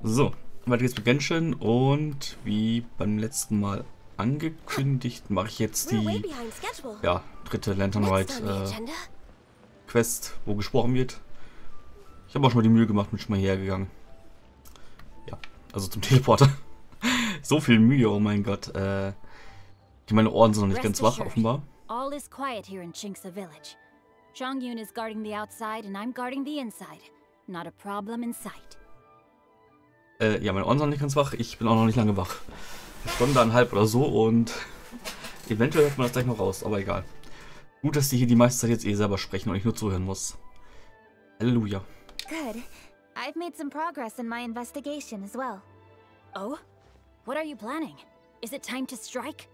So, weiter geht's mit Genshin und wie beim letzten Mal angekündigt, mache ich jetzt die dritte Lantern Ride Quest, wo gesprochen wird. Ich habe auch schon mal die Mühe gemacht, bin schon mal hergegangen. Ja, also zum Teleporter. So viel Mühe, oh mein Gott. Meine Ohren sind noch nicht ganz wach, offenbar. All is quiet here in Chinksa village. Zhongli is guarding the outside and I'm guarding the inside. Not a problem in sight. Ja, meine Ohren sind noch nicht ganz wach. Ich bin auch noch nicht lange wach. Eine Stunde, eineinhalb oder so und eventuell hört man das gleich noch raus, aber egal. Gut, dass die hier die meiste Zeit jetzt selber sprechen und ich nur zuhören muss. Halleluja. Good. I've made some progress in my investigation as well. Oh? What are you planning? Is it time to strike?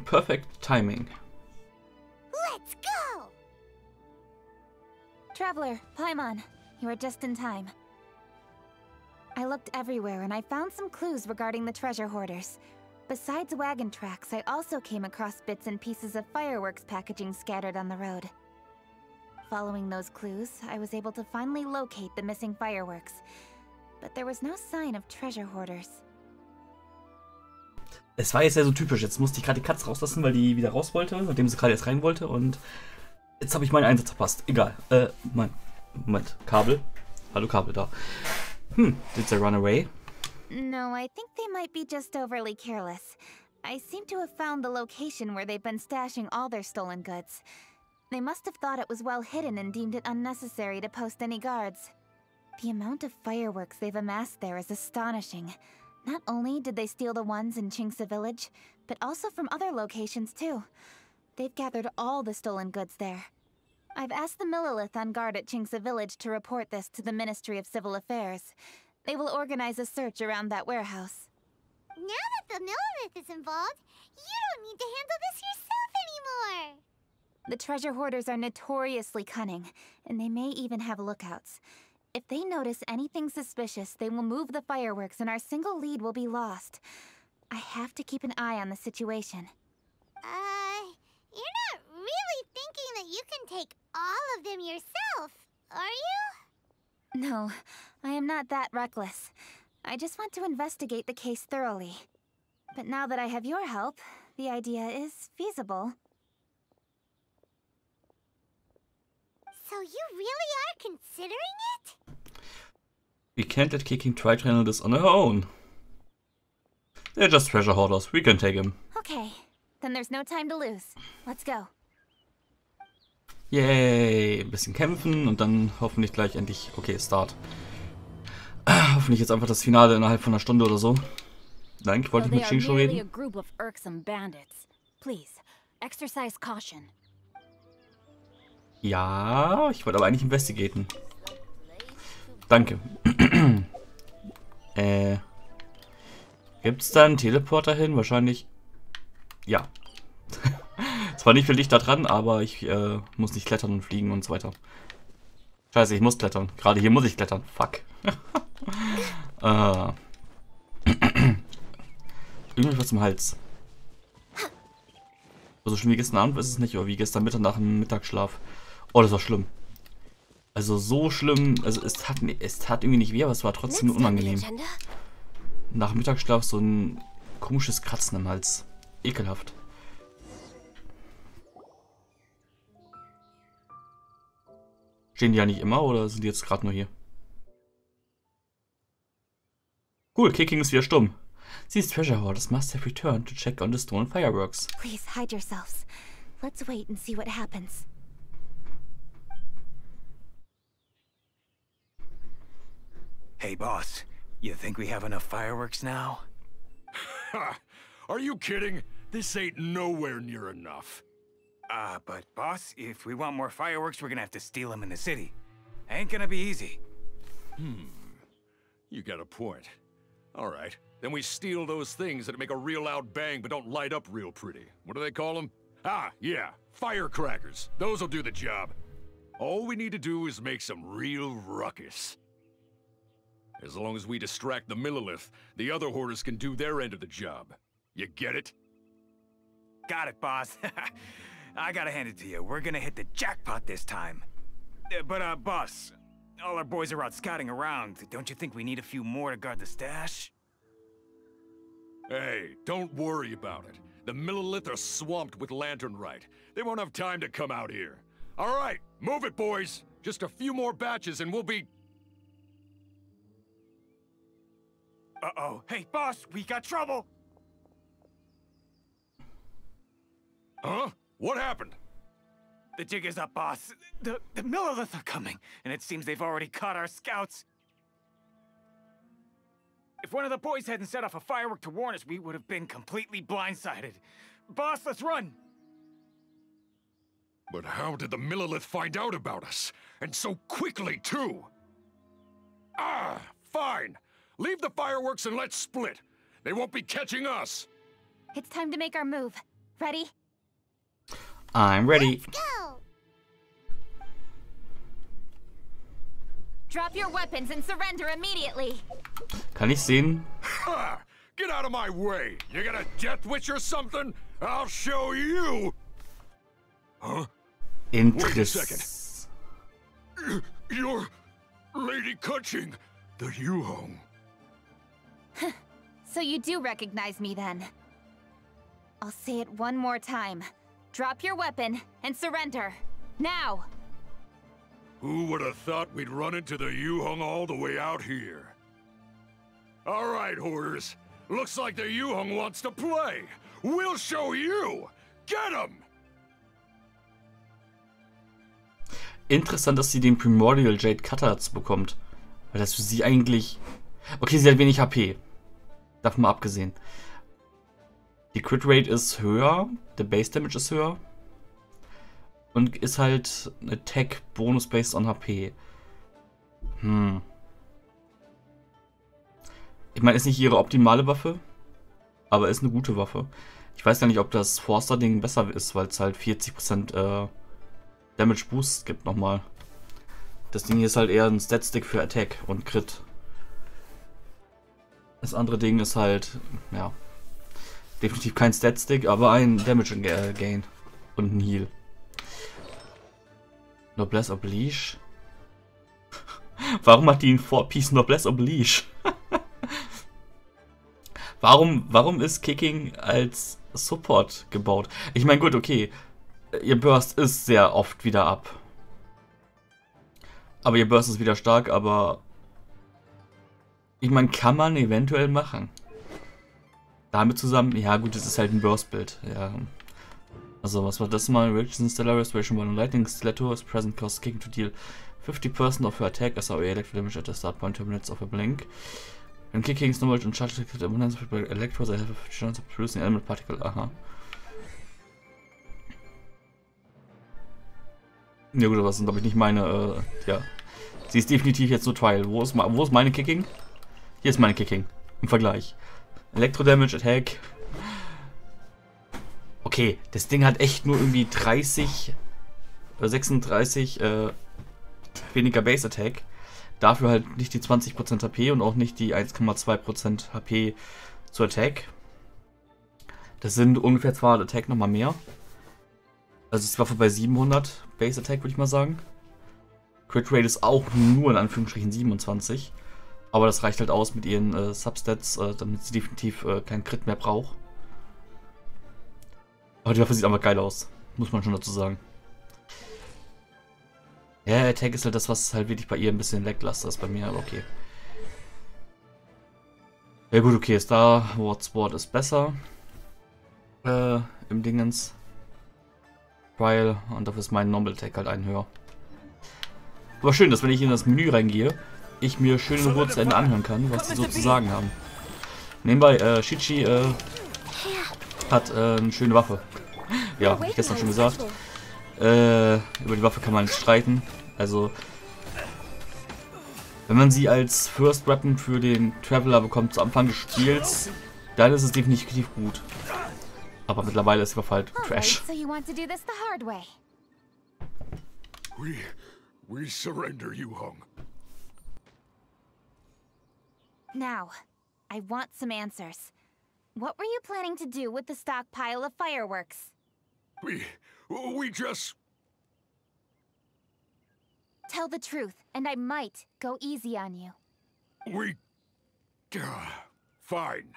Perfect timing. Let's go! Traveler, Paimon, you are just in time. I looked everywhere and I found some clues regarding the treasure hoarders. Besides wagon tracks, I also came across bits and pieces of fireworks packaging scattered on the road. Following those clues, I was able to finally locate the missing fireworks. But there was no sign of treasure hoarders. Es war jetzt ja so typisch. Jetzt musste ich gerade die Katze rauslassen, weil die wieder raus wollte, nachdem sie gerade jetzt rein wollte. Und jetzt habe ich meinen Einsatz verpasst. Egal. Moment. Kabel. Hallo, Kabel da. Did they run away? No, I think they might be just overly careless. I seem to have found the location where they've been stashing all their stolen goods. They must have thought it was well hidden and deemed it unnecessary to post any guards. The amount of fireworks they've amassed there is astonishing. Not only did they steal the ones in Chinksa village, but also from other locations too. They've gathered all the stolen goods there. I've asked the Millilith on guard at Chinksa village to report this to the Ministry of Civil Affairs. They will organize a search around that warehouse. Now that the Millilith is involved, you don't need to handle this yourself anymore! The treasure hoarders are notoriously cunning, and they may even have lookouts. If they notice anything suspicious, they will move the fireworks and our single lead will be lost. I have to keep an eye on the situation. You're not really thinking that you can take all of them yourself, are you? No, I am not that reckless. I just want to investigate the case thoroughly. But now that I have your help, the idea is feasible. So you really are considering it? We can't let Kicking try to handle this on her own. They're just treasure hoarders. We can take them. Okay, then there's no time to lose. Let's go. Yay, ein bisschen kämpfen und dann hoffentlich gleich endlich... Okay, Start. Hoffentlich jetzt einfach das Finale innerhalb von einer Stunde oder so. Nein, ich wollte nicht mit Xingqiu reden. Ja, ich wollte aber eigentlich investigaten. Danke. Gibt's da einen Teleporter hin? Wahrscheinlich. Ja. Zwar nicht viel Licht da dran, aber ich muss nicht klettern und fliegen und so weiter. Scheiße, ich muss klettern. Gerade hier muss ich klettern. Fuck. Irgendwie was im Hals. So schlimm wie gestern Abend ist es nicht, oder wie gestern Mittag nach dem Mittagsschlaf. Oh, das war schlimm. Also so schlimm, also es tat irgendwie nicht weh, aber es war trotzdem unangenehm. Nach dem Mittagsschlaf so ein komisches Kratzen im Hals. Ekelhaft. Stehen die ja nicht immer oder sind die jetzt gerade nur hier? Cool, Kicking ist wieder stumm. These treasure hoarders must have returned to check on the stolen fireworks. Please hide yourselves. Let's wait and see what happens. Hey, boss. You think we have enough fireworks now? Ha! Are you kidding? This ain't nowhere near enough. But boss, if we want more fireworks, we're gonna have to steal them in the city. Ain't gonna be easy. You got a point. All right, then we steal those things that make a real loud bang but don't light up real pretty. What do they call them? Ah, yeah, firecrackers. Those'll do the job. All we need to do is make some real ruckus. As long as we distract the Millilith, the other hoarders can do their end of the job. You get it? Got it, boss. I gotta hand it to you. We're gonna hit the jackpot this time. But, boss, all our boys are out scouting around. Don't you think we need a few more to guard the stash? Hey, don't worry about it. The Millilith are swamped with lanternite. They won't have time to come out here. All right, move it, boys. Just a few more batches and we'll be... Uh-oh. Hey, boss, we got trouble! Huh? What happened? The jig is up, boss. The Millilith are coming, and it seems they've already caught our scouts. If one of the boys hadn't set off a firework to warn us, we would have been completely blindsided. Boss, let's run! But how did the Millilith find out about us? And so quickly, too? Ah, fine. Leave the fireworks and let's split. They won't be catching us. It's time to make our move. Ready? I'm ready. Let's go! Drop your weapons and surrender immediately. Kann ich sehen? Ha! Get out of my way! You got a death wish or something? I'll show you! Huh? Wait a second. You're Lady Kutching, the Yuhong. So you do recognize me then. I'll say it one more time. Drop your weapon and surrender. Now! Who would have thought we'd run into the Yuhong all the way out here? All right, Hoarders. Looks like the Yuhong wants to play. We'll show you! Get him! Interessant, dass sie den Primordial Jade Cutter dazu bekommt. Weil das für sie eigentlich... Okay, sie hat wenig HP. Davon mal abgesehen. Die Crit Rate ist höher, der Base Damage ist höher. Und ist halt eine Attack Bonus based on HP. Ich meine, ist nicht ihre optimale Waffe, aber ist eine gute Waffe. Ich weiß gar nicht, ob das Forster-Ding besser ist, weil es halt 40% Damage Boost gibt nochmal. Das Ding hier ist halt eher ein Stat-Stick für Attack und Crit. Das andere Ding ist halt, ja, definitiv kein Stat-Stick, aber ein Damage Gain und ein Heal. Noblesse Oblige. Warum hat die ein 4-Piece Noblesse Oblige? Warum ist Kicking als Support gebaut? Ich meine, gut, okay. Ihr Burst ist sehr oft wieder ab. Aber ihr Burst ist wieder stark, aber... Ich meine, kann man eventuell machen. Damit zusammen... Ja gut, es ist halt ein Burst-Bild. Ja. Also, was war das mal? Richardson Stellar Restoration One Lightning Stiletto is present cost kicking to deal 50% of her attack as our electro damage at the start point 2 minutes of a blink. When kicking is knowledge and charge the abundance of electros, I have a chance of producing element particle. Aha. Ja gut, aber das sind glaube ich nicht meine, ja. Sie ist definitiv jetzt nur Trial. Wo ist meine Kicking? Hier ist meine Kicking. Im Vergleich. Electro Damage, Attack. Okay, das Ding hat echt nur irgendwie 30 oder 36 weniger Base Attack. Dafür halt nicht die 20% HP und auch nicht die 1,2% HP zu Attack. Das sind ungefähr 200 Attack nochmal mehr. Also ist die Waffe bei 700 Base Attack, würde ich mal sagen. Crit Rate ist auch nur in Anführungsstrichen 27. Aber das reicht halt aus mit ihren Substats, damit sie definitiv keinen Crit mehr braucht. Aber die Waffe sieht einfach geil aus. Muss man schon dazu sagen. Ja, Attack ist halt das, was halt wirklich bei ihr ein bisschen lackluster ist, bei mir, aber okay. Ja gut, okay, Star Wars Sword ist besser. Im Dingens. Trial, und dafür ist mein Normal Attack halt ein höher. Aber schön, dass wenn ich in das Menü reingehe, ich mir schön in Ruhe zu Ende anhören kann, was die so zu sagen haben. Nebenbei, Shichi hat eine schöne Waffe. Ja, hab ich gestern schon gesagt. Über die Waffe kann man nicht streiten. Also, wenn man sie als First Weapon für den Traveler bekommt zu Anfang des Spiels, dann ist es definitiv gut. Aber mittlerweile ist die Waffe halt Trash. We surrender, Yuhong. Now, I want some answers. What were you planning to do with the stockpile of fireworks? We just... Tell the truth, and I might go easy on you. Fine.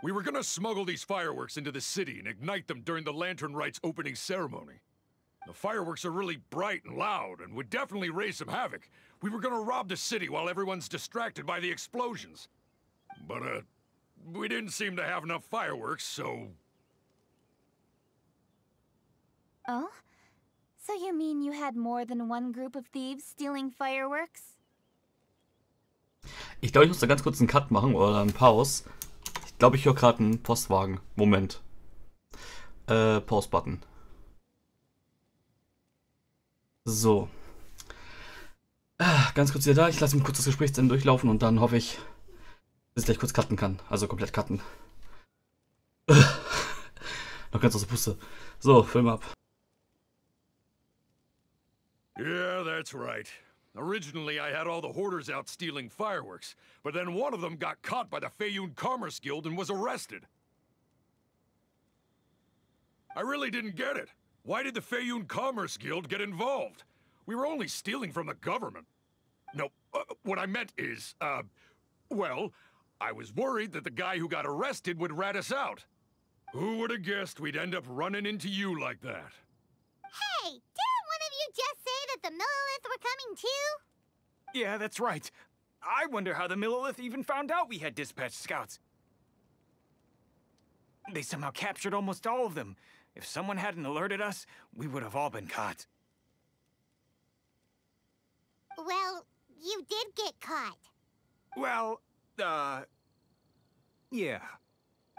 We were gonna smuggle these fireworks into the city and ignite them during the Lantern Rite's opening ceremony. The fireworks are really bright and loud and would definitely raise some havoc. We were gonna rob the city while everyone's distracted by the explosions. But, we didn't seem to have enough fireworks, so... Oh? So you mean you had more than one group of thieves stealing fireworks? Ich glaube, ich muss da ganz kurz einen Cut machen oder einen Pause. Ich glaube, ich höre gerade einen Postwagen. Moment. Pause-Button. So. Ganz kurz wieder da. Ich lasse mir kurz das Gesprächsende durchlaufen und dann hoffe ich, dass ich gleich kurz cutten kann. Also komplett cutten. Noch ganz aus der Puste. So, Film ab. Yeah, that's right. Originally, I had all the hoarders out stealing fireworks, but then one of them got caught by the Feiyun Commerce Guild and was arrested. I really didn't get it. Why did the Feiyun Commerce Guild get involved? We were only stealing from the government. No, what I meant is, well, I was worried that the guy who got arrested would rat us out. Who would have guessed we'd end up running into you like that? Hey, didn't one of you just say that the Millilith were coming too? Yeah, that's right. I wonder how the Millilith even found out we had dispatched scouts. They somehow captured almost all of them. If someone hadn't alerted us, we would have all been caught. Well, you did get caught. Well, yeah.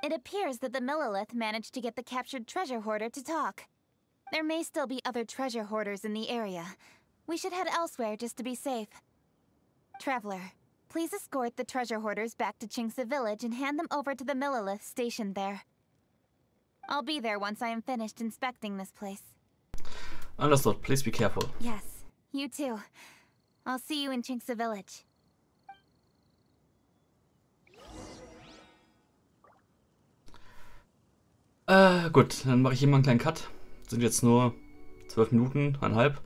It appears that the Millilith managed to get the captured treasure hoarder to talk. There may still be other treasure hoarders in the area. We should head elsewhere just to be safe. Traveler, please escort the treasure hoarders back to Qingce Village and hand them over to the Millilith stationed there. I'll be there once I am finished inspecting this place. Understood. Please be careful. Yes, you too. I'll see you in Qingce Village. Gut, dann mache ich hier mal einen kleinen Cut. Sind jetzt nur 12 Minuten, 1,5.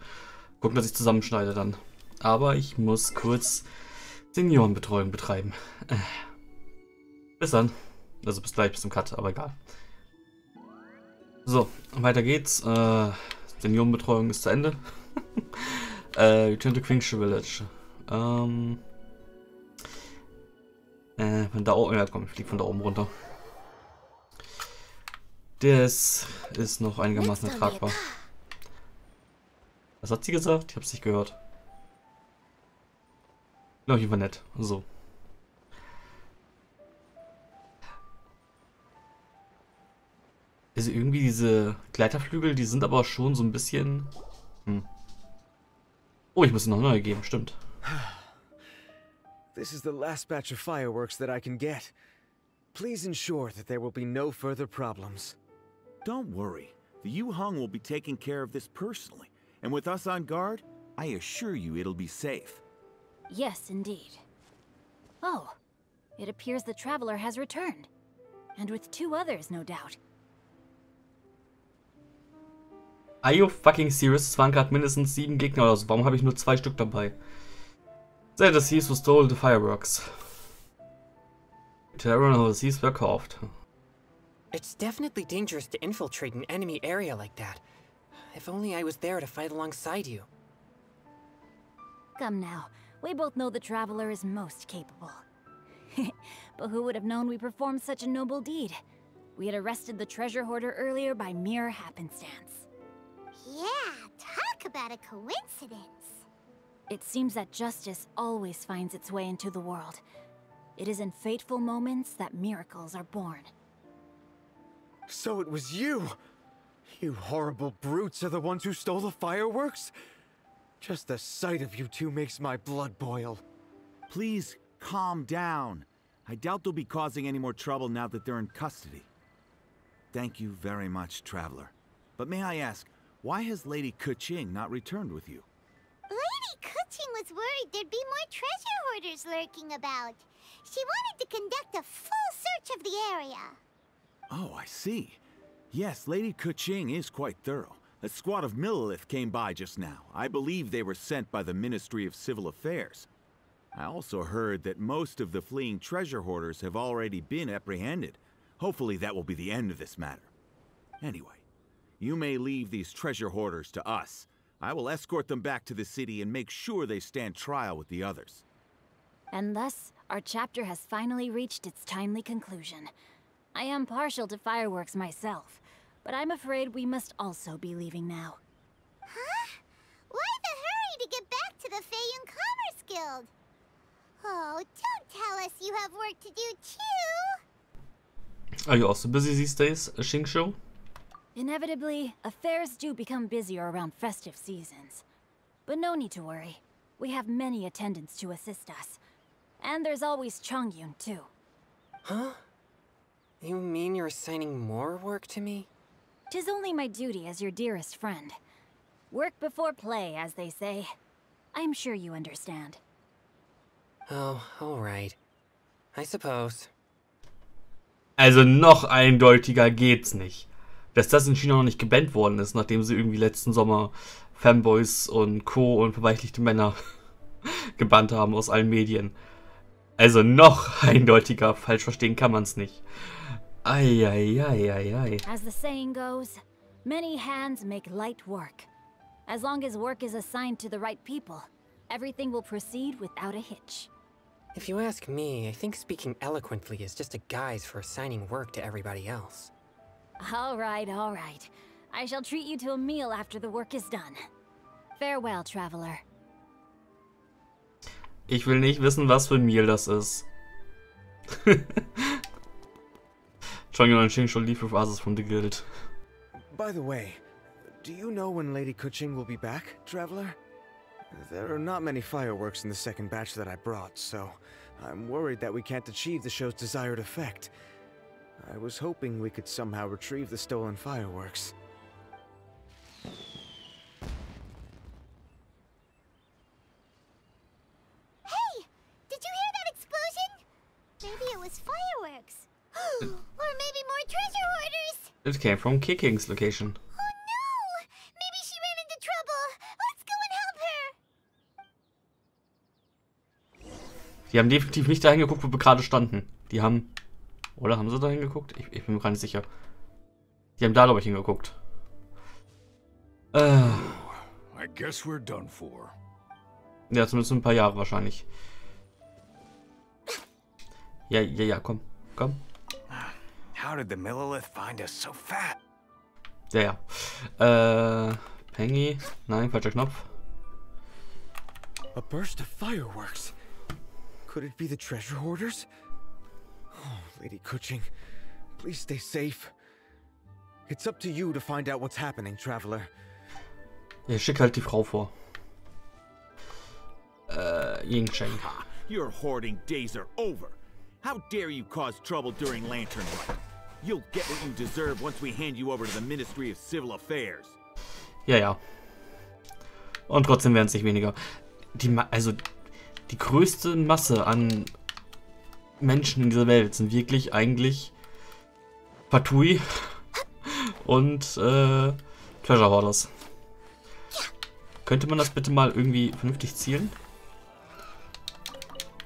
Gucken, dass ich zusammenschneide dann. Aber ich muss kurz Seniorenbetreuung betreiben. Bis dann. Also bis gleich, bis zum Cut, aber egal. So, weiter geht's. Seniorenbetreuung ist zu Ende. Return to Qingce Village. Von da oben, ja komm, ich fliege von da oben runter. Das ist noch einigermaßen ertragbar. Was hat sie gesagt? Ich hab's nicht gehört. Glaube ich, war nett. So. Also irgendwie diese Gleiterflügel, die sind aber schon so ein bisschen... Oh, ich muss noch neue geben, stimmt. This is the last batch of fireworks that I can get. Please ensure that there will be no further problems. Don't worry. The Yu Hong will be taking care of this personally. And with us on guard, I assure you it'll be safe. Yes, indeed. Oh, it appears the traveler has returned. And with 2 others, no doubt. Are you fucking serious? Es waren gerade mindestens 7 Gegner oder so. Warum habe ich nur 2 Stück dabei? Say the thieves who stole the fireworks. Tell everyone how the thieves were caught. It's definitely dangerous to infiltrate an enemy area like that. If only I was there to fight alongside you. Come now, we both know the traveler is most capable. But who would have known we performed such a noble deed? We had arrested the treasure hoarder earlier by mere happenstance. Yeah, talk about a coincidence. It seems that justice always finds its way into the world. It is in fateful moments that miracles are born. So it was you! You horrible brutes are the ones who stole the fireworks? Just the sight of you two makes my blood boil. Please, calm down. I doubt they'll be causing any more trouble now that they're in custody. Thank you very much, Traveler. But may I ask, why has Lady Keqing not returned with you? Lady Keqing was worried there'd be more treasure hoarders lurking about. She wanted to conduct a full search of the area. Oh, I see. Yes, Lady Keqing is quite thorough. A squad of Millilith came by just now. I believe they were sent by the Ministry of Civil Affairs. I also heard that most of the fleeing treasure hoarders have already been apprehended. Hopefully that will be the end of this matter. Anyway, you may leave these treasure hoarders to us. I will escort them back to the city and make sure they stand trial with the others. And thus, our chapter has finally reached its timely conclusion. I am partial to fireworks myself, but I'm afraid we must also be leaving now. Huh? Why the hurry to get back to the Feiyun Commerce Guild? Oh, don't tell us you have work to do too! Are you also busy these days, Xingqiu? Inevitably, affairs do become busier around festive seasons. But no need to worry. We have many attendants to assist us. And there's always Chongyun, too. Huh? You mean you're assigning more work to me? 'Tis only my duty as your dearest friend. Work before play, as they say. I'm sure you understand. Oh, alright. I suppose. Also noch eindeutiger geht's nicht. Dass das in China noch nicht gebannt worden ist, nachdem sie irgendwie letzten Sommer Fanboys und Co. und verweichlichte Männer gebannt haben aus allen Medien. Also noch eindeutiger, falsch verstehen kann man's nicht. Eieieiei. As the saying goes, many hands make light work. As long as work is assigned to the right people, everything will proceed without a hitch. If you ask me, I think speaking eloquently is just a guise for assigning work to everybody else. All right. I shall treat you to a meal after the work is done. Farewell, traveler. Ich will nicht wissen, was für ein Meal das ist. Chongyun and Xingqiu leave with others from the guild. By the way, do you know when Lady Keqing will be back, traveler? There are not many fireworks in the second batch that I brought, so I'm worried that we can't achieve the show's desired effect. I was hoping we could somehow retrieve the stolen fireworks. Hey! Did you hear that explosion? Maybe it was fireworks. Or maybe more treasure hoarders! It came from Keqing's location. Oh no! Maybe she ran into trouble! Let's go and help her! Die haben definitiv nicht dahin geguckt, wo wir gerade standen. Die haben... Oder haben sie da hingeguckt? Ich bin mir gar nicht sicher. Die haben da, glaube ich, hingeguckt. I guess we're done for. Ja, zumindest ein paar Jahre wahrscheinlich. Ja, komm. How did the Millilith find us so fast? Ja. Pengy. Nein, falscher Knopf. A burst of fireworks. Could it be the treasure hoarders? Oh, Lady Keqing, please stay safe. It's up to you to find out what's happening, traveler. Ja, schick halt die Frau vor. Yingcheng. Your hoarding days are over. How dare you cause trouble during Lantern Light? You'll get what you deserve once we hand you over to the Ministry of Civil Affairs. Ja. Und trotzdem werden es nicht weniger. Die größte Masse an Menschen in dieser Welt sind wirklich eigentlich Fatui und Treasure Hoarders. Könnte man das bitte mal irgendwie vernünftig zielen?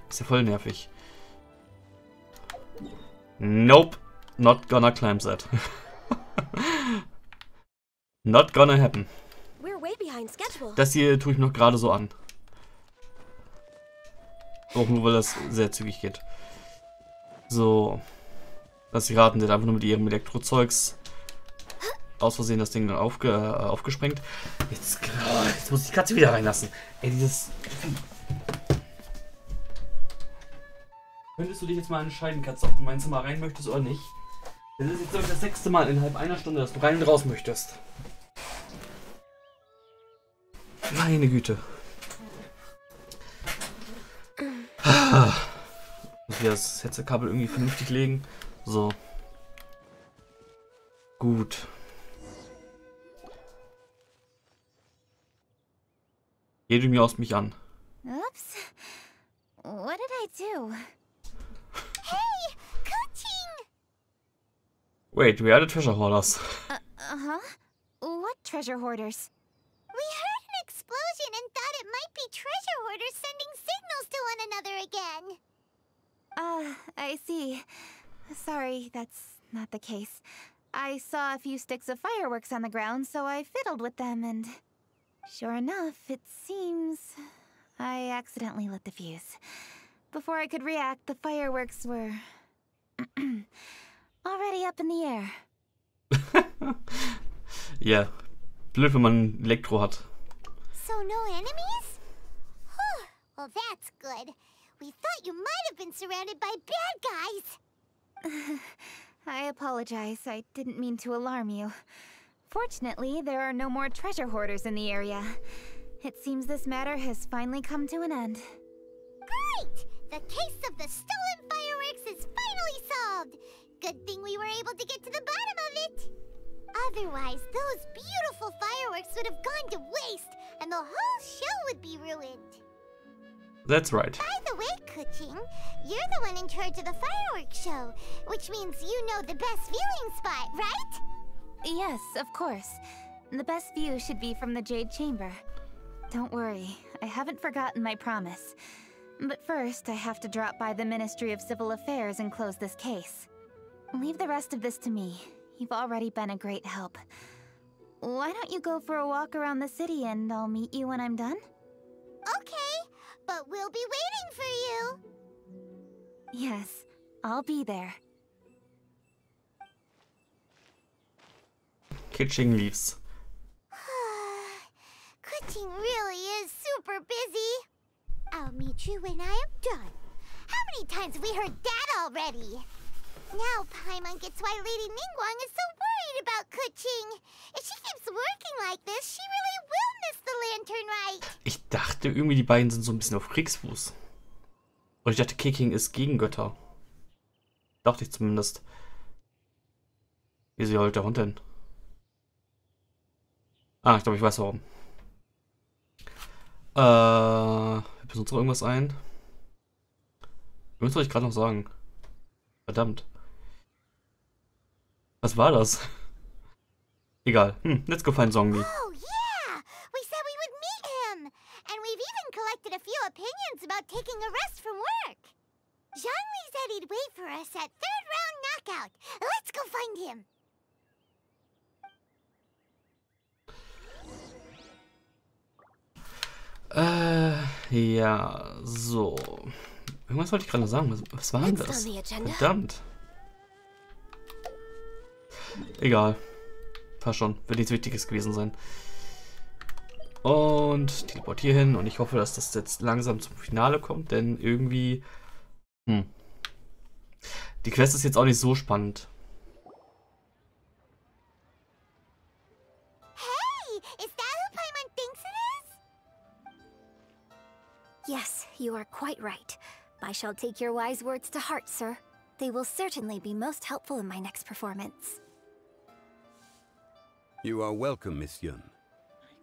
Ist ja voll nervig. Nope. Not gonna climb that. Not gonna happen. Das hier tue ich noch gerade so an. Auch nur, weil das sehr zügig geht. So. Lass sie raten, der hat einfach nur mit ihrem Elektrozeugs aus Versehen das Ding dann aufgesprengt. Jetzt muss ich die Katze wieder reinlassen. Ey, dieses... Könntest du dich jetzt mal entscheiden, Katze, ob du mein Zimmer rein möchtest oder nicht? Das ist jetzt, glaube ich, das 6. Mal innerhalb einer Stunde, dass du rein und raus möchtest. Meine Güte. Muss wieder das Headset-Kabel irgendwie vernünftig legen. So. Gut. Geh du mir aus mich an. Oops. What did I do? Hey! Keqing! Wait, we are the treasure hoarders. What treasure hoarders. We heard an explosion and thought it might be treasure hoarders sending signals to one another again. I see. Sorry, that's not the case. I saw a few sticks of fireworks on the ground, so I fiddled with them, and sure enough, it seems I accidentally lit the fuse. Before I could react, the fireworks were already up in the air. Ja, blöd, wenn man Elektro hat. So no enemies? Whew. Well, that's good. We thought you might have been surrounded by bad guys. I apologize. I didn't mean to alarm you. Fortunately, there are no more treasure hoarders in the area. It seems this matter has finally come to an end. Great! The case of the stolen fireworks is finally solved. Good thing we were able to get to the bottom of it. Otherwise, those beautiful fireworks would have gone to waste, and the whole show would be ruined. That's right. By the way, Kuching, you're the one in charge of the fireworks show, which means you know the best viewing spot, right? Yes, of course. The best view should be from the Jade Chamber. Don't worry, I haven't forgotten my promise. But first, I have to drop by the Ministry of Civil Affairs and close this case. Leave the rest of this to me. You've already been a great help. Why don't you go for a walk around the city and I'll meet you when I'm done? Okay, but we'll be waiting for you. Yes, I'll be there. Kitching leaves. Kuching really is super busy. I'll meet you when I am done. How many times have we heard that already? Now Paimon gets why Lady Ningguang is so worried about Kuching. If she keeps working like this, she really will miss the lantern rite. Ich dachte irgendwie, die beiden sind so ein bisschen auf Kriegsfuß. Und ich dachte, Keking ist gegen Götter. Dachte ich zumindest. Wie sie heute der Hund denn? Ah, ich glaube, ich weiß warum. Wir benutzen irgendwas ein. Was soll ich gerade noch sagen? Verdammt. Was war das? Egal. Let's go find Zhongli. Oh, yeah! We said we would meet him! And we've even collected a few opinions about taking a rest from work. Zhongli said he'd wait for us at third round knockout. Let's go find him! Ja, so. Irgendwas wollte ich gerade noch sagen. Was war denn das? Verdammt. Egal. Passt schon. Wird nichts Wichtiges gewesen sein. Und Teleport hier hin. Und ich hoffe, dass das jetzt langsam zum Finale kommt. Denn irgendwie... Die Quest ist jetzt auch nicht so spannend. Hey! Is that who Paimon thinks it is? Yes, you are quite right. I shall take your wise words to heart, sir. They will certainly be most helpful in my next performance. You are welcome, Miss Yun.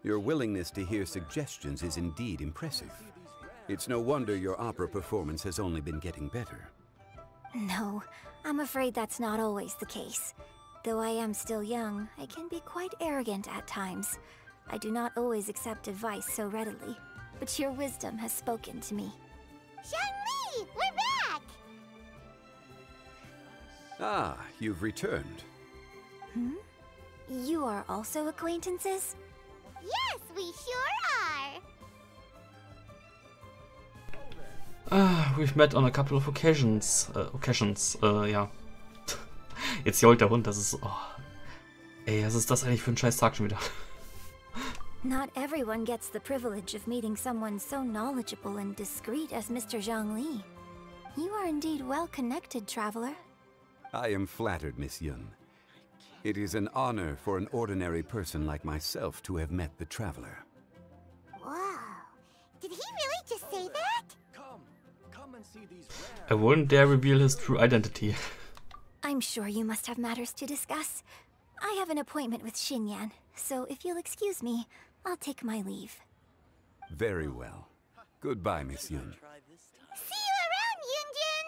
Your willingness to hear suggestions is indeed impressive. It's no wonder your opera performance has only been getting better. No, I'm afraid that's not always the case. Though I am still young, I can be quite arrogant at times. I do not always accept advice so readily, but your wisdom has spoken to me. Zhongli! We're back! Ah, you've returned. Hmm? You are also acquaintances? Yes, we sure are! We've met on a couple of occasions. Ja. Jetzt jault der Hund, das ist... Oh. Ey, was ist das eigentlich für ein scheiß Tag schon wieder? Not everyone gets the privilege of meeting someone so knowledgeable and discreet as Mr. Zhongli. You are indeed well connected, traveler. I am flattered, Miss Yun. It is an honor for an ordinary person like myself to have met the traveler. Wow. Did he really just say that? Come and see these I wouldn't dare reveal his true identity. I'm sure you must have matters to discuss. I have an appointment with Xinyan, so if you'll excuse me, I'll take my leave. Very well. Goodbye, Miss Yun. See you around, Yunjin!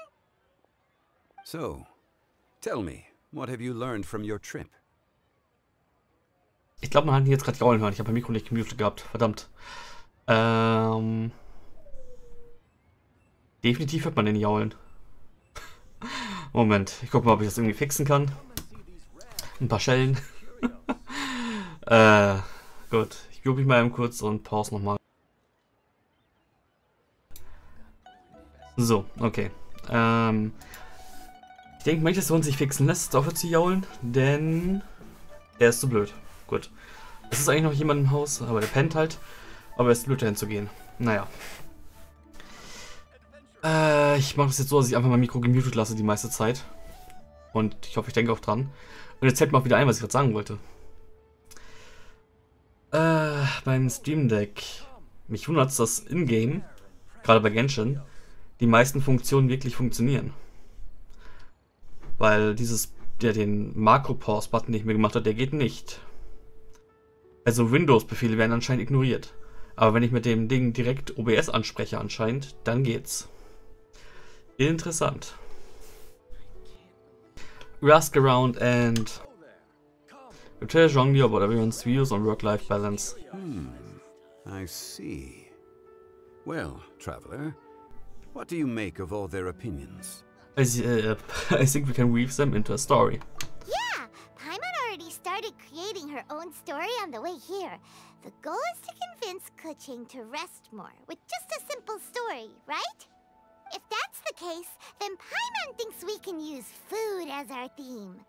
So, tell me, what have you learned from your trip? Ich glaube, man hat ihn jetzt gerade jaulen hören. Ich habe mein Mikro nicht gemutet gehabt. Verdammt. Definitiv hört man den jaulen. Moment, ich gucke mal, ob ich das irgendwie fixen kann. Ein paar Schellen. Gut. Ich mute mich mal eben kurz und pause nochmal. So, okay. Ich denke, manches Sohn sich fixen lässt, aufhört zu jaulen, denn er ist zu blöd. Gut. Es ist eigentlich noch jemand im Haus, aber der pennt halt. Aber er ist blöd, dahin zu gehen. Naja. Ich mache das jetzt so, dass ich einfach mein Mikro gemutet lasse die meiste Zeit. Und ich hoffe, ich denke auch dran. Und jetzt fällt mir auch wieder ein, was ich gerade sagen wollte. Beim Stream Deck. Mich wundert es, dass in-game, gerade bei Genshin, die meisten Funktionen wirklich funktionieren. Weil der den Makro-Pause-Button nicht mehr gemacht hat, der geht nicht. Also Windows-Befehle werden anscheinend ignoriert. Aber wenn ich mit dem Ding direkt OBS anspreche anscheinend, dann geht's. Interessant. We ask around and we tell Zhongli about everyone's views on work-life balance. I see. Well, traveler, what do you make of all their opinions? I think we can weave them into a story. Yeah, Paimon already started creating her own story on the way here. The goal is to convince Keqing to rest more with just a simple story, right? If that's the case, then Paimon thinks we can use food as our theme.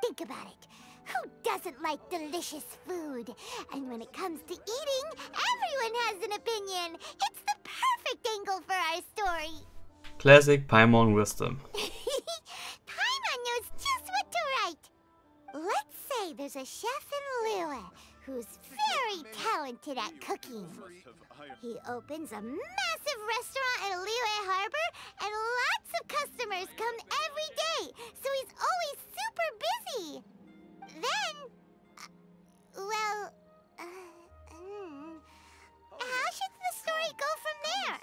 Think about it. Who doesn't like delicious food? And when it comes to eating, everyone has an opinion. It's the perfect angle for our story. Classic Paimon wisdom. Paimon knows just what to write. Let's say there's a chef in Liyue who's very talented at cooking. He opens a massive restaurant at Liyue Harbor, and lots of customers come every day, so he's always super busy. Then, well, how should the story go from there?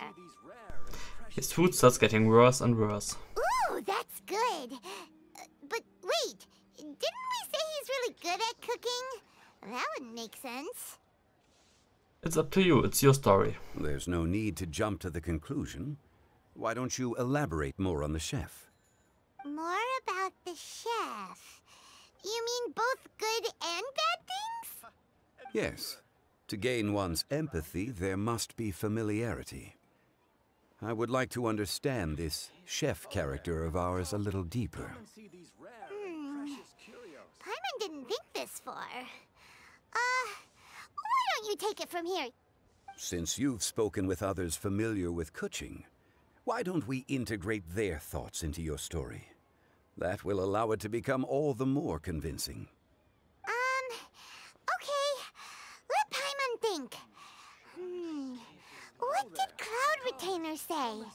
His food starts getting worse and worse. Ooh, that's good. But wait, didn't we say he's really good at cooking? That wouldn't make sense. It's up to you, it's your story. There's no need to jump to the conclusion. Why don't you elaborate more on the chef? More about the chef? You mean both good and bad things? Yes. To gain one's empathy, there must be familiarity. I would like to understand this chef character of ours a little deeper. Paimon didn't think this far. Why don't you take it from here? Since you've spoken with others familiar with Keqing, why don't we integrate their thoughts into your story? That will allow it to become all the more convincing. Okay. Let Paimon think. What did Cloud Retainer say?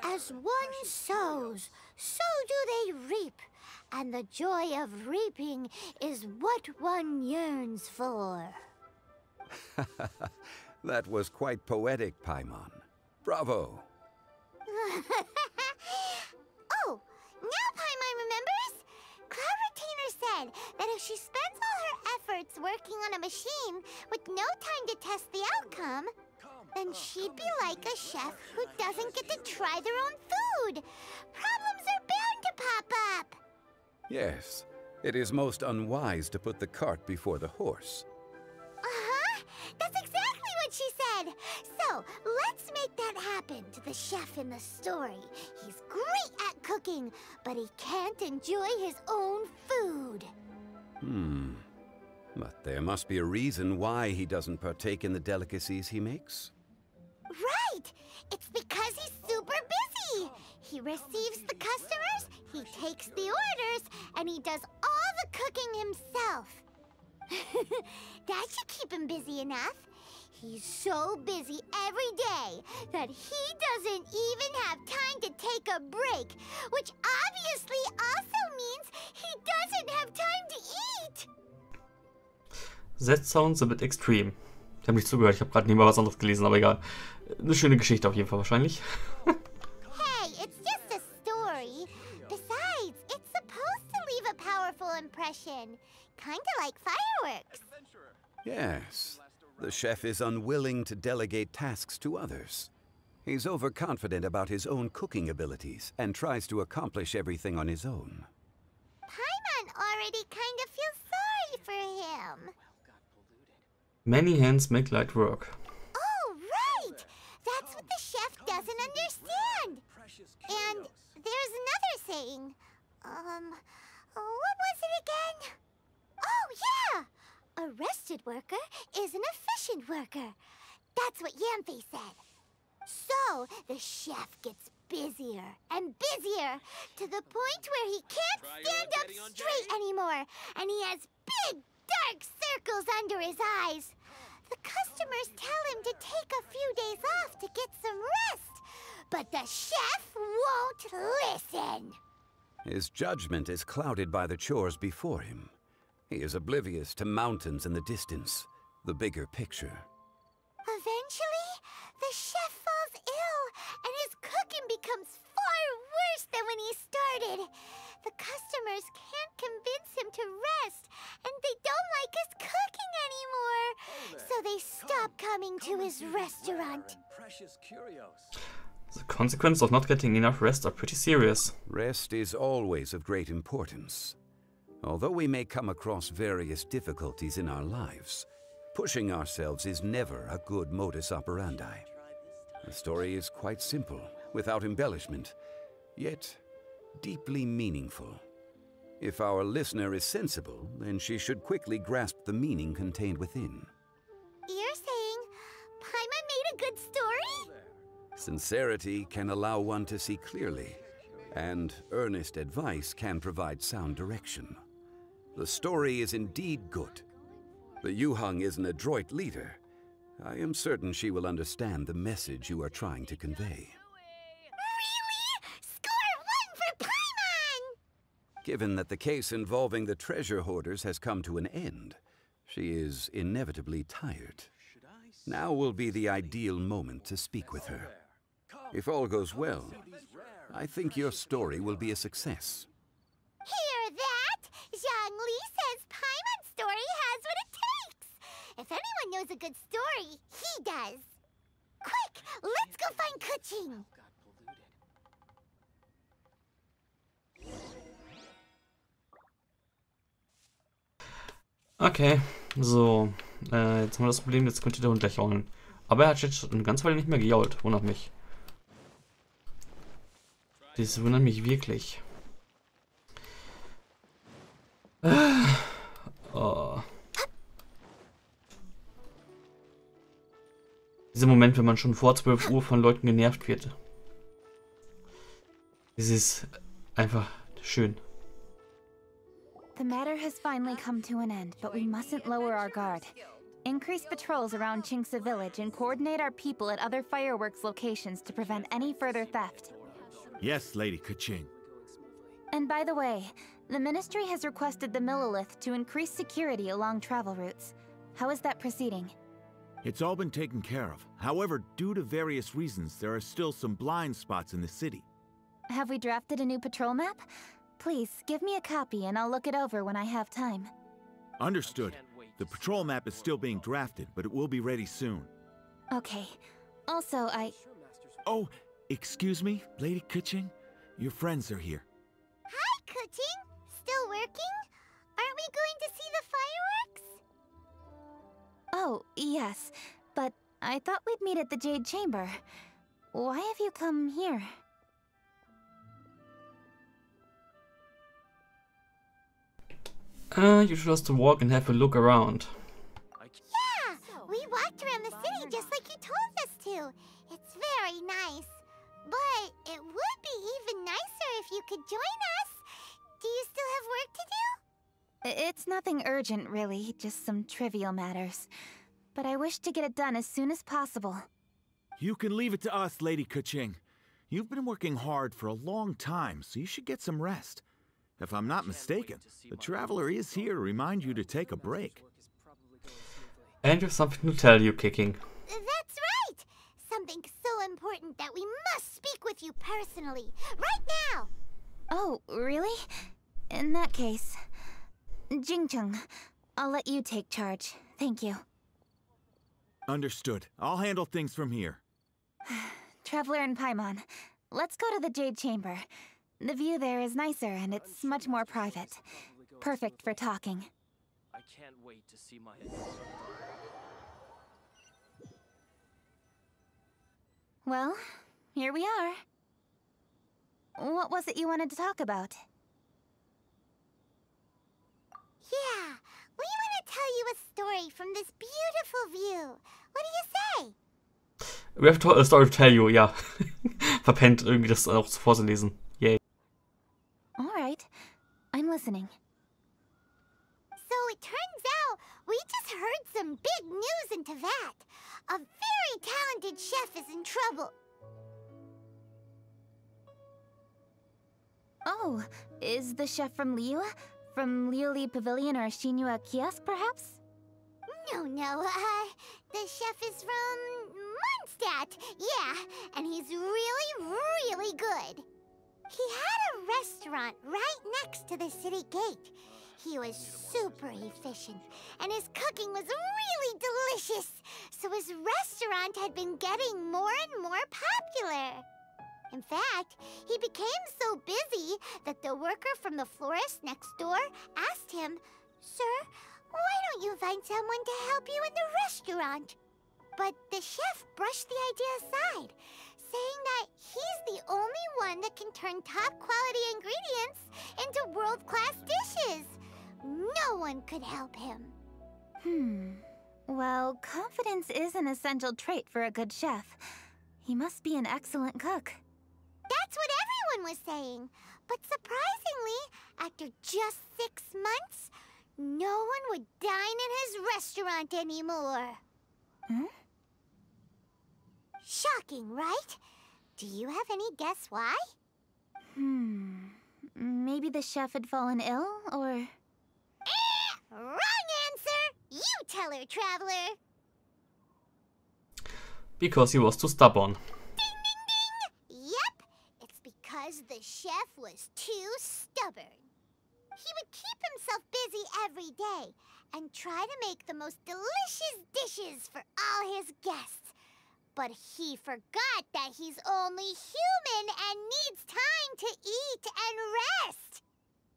As one sows, so do they reap. And the joy of reaping is what one yearns for. That was quite poetic, Paimon. Bravo! Oh, now Paimon remembers? Cloud Retainer said that if she spends all her efforts working on a machine with no time to test the outcome, then she'd be like a chef who doesn't get to try their own food. Problems are bound to pop up. Yes, it is most unwise to put the cart before the horse. That's exactly what she said. So, let's make that happen to the chef in the story. He's great at cooking, but he can't enjoy his own food. But there must be a reason why he doesn't partake in the delicacies he makes. Right! It's because he's super busy. He receives the customers, he takes the orders, and he does all the cooking himself. That should keep him busy enough. He's so busy every day that he doesn't even have time to take a break, which obviously also means he doesn't have time to eat. That sounds a bit extreme. Ich habe nicht zugehört, ich habe gerade nebenbei was anderes gelesen, aber egal. Eine schöne Geschichte auf jeden Fall wahrscheinlich. Hey, it's just a story. Besides, it's supposed to leave leave a powerful impression. Kinda like fireworks. Yes. The chef is unwilling to delegate tasks to others. He's overconfident about his own cooking abilities and tries to accomplish everything on his own. Paimon already kind of feels sorry for him. Many hands make light work. Oh, right! That's what the chef doesn't understand. And there's another saying. What was it again? Oh, yeah! A rested worker is an efficient worker. That's what Yamfe said. So, the chef gets busier and busier to the point where he can't stand up straight anymore, and he has big, dark circles under his eyes. The customers tell him to take a few days off to get some rest, but the chef won't listen. His judgment is clouded by the chores before him. He is oblivious to mountains in the distance, the bigger picture. Eventually, the chef falls ill, and his cooking becomes far worse than when he started. The customers can't convince him to rest, and they don't like his cooking anymore. So they stop coming to his restaurant. The consequences of not getting enough rest are pretty serious. Rest is always of great importance. Although we may come across various difficulties in our lives, pushing ourselves is never a good modus operandi. The story is quite simple, without embellishment, yet deeply meaningful. If our listener is sensible, then she should quickly grasp the meaning contained within. You're saying Paimon made a good story? Sincerity can allow one to see clearly, and earnest advice can provide sound direction. The story is indeed good. The Yuhang is an adroit leader. I am certain she will understand the message you are trying to convey. Really? Score 1 for Paimon! Given that the case involving the treasure hoarders has come to an end, she is inevitably tired. Now will be the ideal moment to speak with her. If all goes well, I think your story will be a success. Hear that? Zhongli says Paimon's story has what it takes. If anyone knows a good story, he does. Quick, let's go find Kuching. Okay, so. Jetzt haben wir das Problem, jetzt könnte der Hund gleich jaulen. Aber er hat jetzt eine ganze Weile nicht mehr gejault, wundert mich. Das wundert mich wirklich. Oh. Dieser Moment, wenn man schon vor 12 Uhr von Leuten genervt wird. Das ist einfach schön. The matter has finally come to an end, but we mustn't lower our guard. Increase patrols around Qingce village and coordinate our people at other fireworks locations to prevent any further theft. Yes, Lady Kuching. And by the way, the Ministry has requested the Millilith to increase security along travel routes. How is that proceeding? It's all been taken care of. However, due to various reasons, there are still some blind spots in the city. Have we drafted a new patrol map? Please, give me a copy and I'll look it over when I have time. Understood. The patrol map is still being drafted, but it will be ready soon. Okay. Also, Oh, excuse me, Lady Kuching? Your friends are here. Hi, Kuching. Still working? Aren't we going to see the fireworks? Oh, yes. But I thought we'd meet at the Jade Chamber. Why have you come here? You should just walk and have a look around. Yeah, we walked around the city just like you told us to. It's very nice. But it would be even nicer if you could join us. Do you still have work to do? It's nothing urgent, really. Just some trivial matters. But I wish to get it done as soon as possible. You can leave it to us, Lady Kuching. You've been working hard for a long time, so you should get some rest. If I'm not mistaken, the Traveler is here to remind you to take a break. And you have something to tell you, Kicking. That's right! Something so important that we must speak with you personally, right now! Oh, really? In that case, Jingcheng, I'll let you take charge. Thank you. Understood. I'll handle things from here. Traveler and Paimon, let's go to the Jade Chamber. The view there is nicer and it's much more private. Perfect for talking. I can't wait to see my... Well, here we are. What was it you wanted to talk about? Yeah, we want to tell you a story from this beautiful view. What do you say? We have a story to tell you, ja. Verpennt, irgendwie das auch vorzulesen. Yay. Alright, I'm listening. So it turns out we just heard some big news in Teyvat. A very talented chef is in trouble. Oh, is the chef from Liyue? From Liuli Pavilion or Shinua Kiosk, perhaps? No, the chef is from Mondstadt. Yeah, and he's really, really good. He had a restaurant right next to the city gate. He was super efficient, and his cooking was really delicious. So his restaurant had been getting more and more popular. In fact, he became so busy that the worker from the florist next door asked him, "Sir, why don't you find someone to help you in the restaurant?" But the chef brushed the idea aside, saying that he's the only one that can turn top-quality ingredients into world-class dishes. No one could help him. Well, confidence is an essential trait for a good chef. He must be an excellent cook. That's what everyone was saying. But surprisingly, after just 6 months, no one would dine in his restaurant anymore. Shocking, right? Do you have any guess why? Maybe the chef had fallen ill, or... Wrong answer! You tell her, Traveler! Because he was too stubborn. Ding, ding, ding! Yep, it's because the chef was too stubborn. He would keep himself busy every day and try to make the most delicious dishes for all his guests. But he forgot that he's only human and needs time to eat and rest.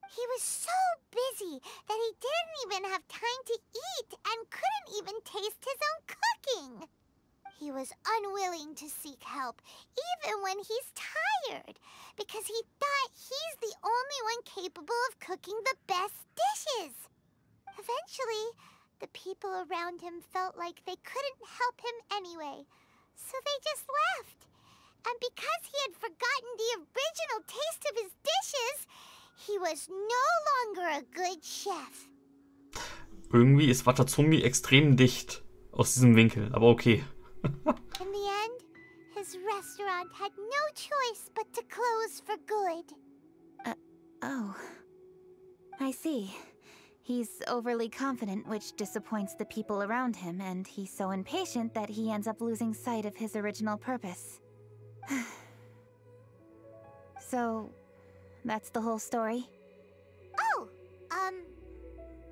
He was so busy that he didn't even have time to eat and couldn't even taste his own cooking. He was unwilling to seek help, even when he's tired, because he thought he's the only one capable of cooking the best dishes. Eventually, the people around him felt like they couldn't help him anyway, so they just left. And because he had forgotten the original taste of his dishes, he was no longer a good chef. Irgendwie ist Zhongli extrem dicht aus diesem Winkel, aber okay. In the end, his restaurant had no choice but to close for good. Oh. I see. He's overly confident, which disappoints the people around him, and he's so impatient that he ends up losing sight of his original purpose. So, that's the whole story? Oh,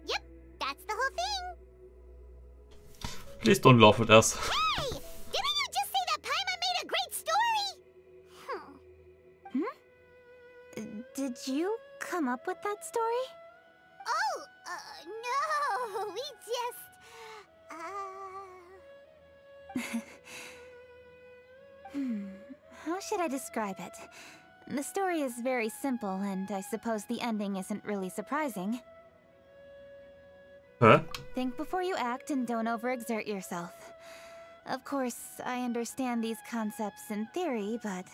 yep, that's the whole thing. Please don't laugh at us. Hey! Didn't you just say that Paimon made a great story? Did you come up with that story? Oh, no, we just, How should I describe it? The story is very simple, and I suppose the ending isn't really surprising. Huh? Think before you act and don't overexert yourself. Of course, I understand these concepts in theory, but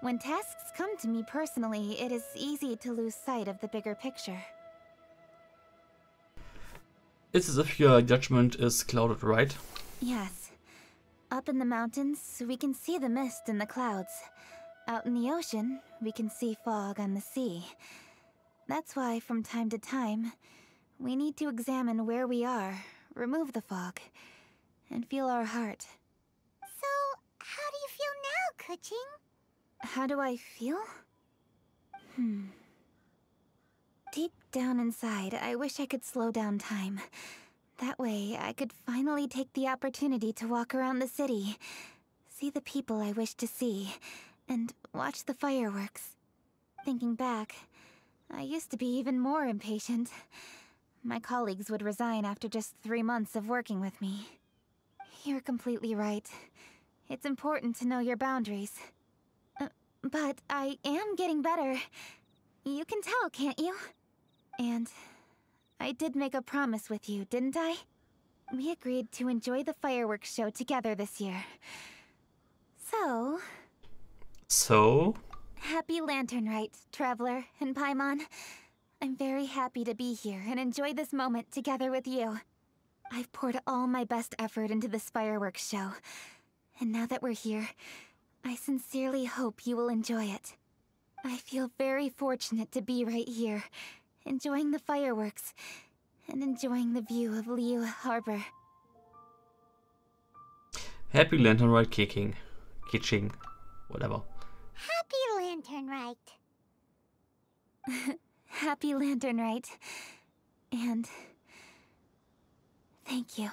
when tasks come to me personally, it is easy to lose sight of the bigger picture. It's as if your judgment is clouded, right? Yes. Up in the mountains, we can see the mist in the clouds. Out in the ocean, we can see fog on the sea. That's why, from time to time, we need to examine where we are, remove the fog, and feel our heart. So, how do you feel now, Kuching? How do I feel? Deep down inside, I wish I could slow down time. That way, I could finally take the opportunity to walk around the city, see the people I wish to see, and watch the fireworks. Thinking back, I used to be even more impatient. My colleagues would resign after just 3 months of working with me. You're completely right. It's important to know your boundaries. But I am getting better. You can tell, can't you? And I did make a promise with you, didn't I? We agreed to enjoy the fireworks show together this year. So? Happy Lantern Rite, Traveler and Paimon. I'm very happy to be here and enjoy this moment together with you. I've poured all my best effort into this fireworks show. And now that we're here, I sincerely hope you will enjoy it. I feel very fortunate to be right here, enjoying the fireworks, and enjoying the view of Liyue Harbor. Happy Lantern Rite Kitching, whatever. Happy Lantern Rite. Happy Lantern Rite. And thank you.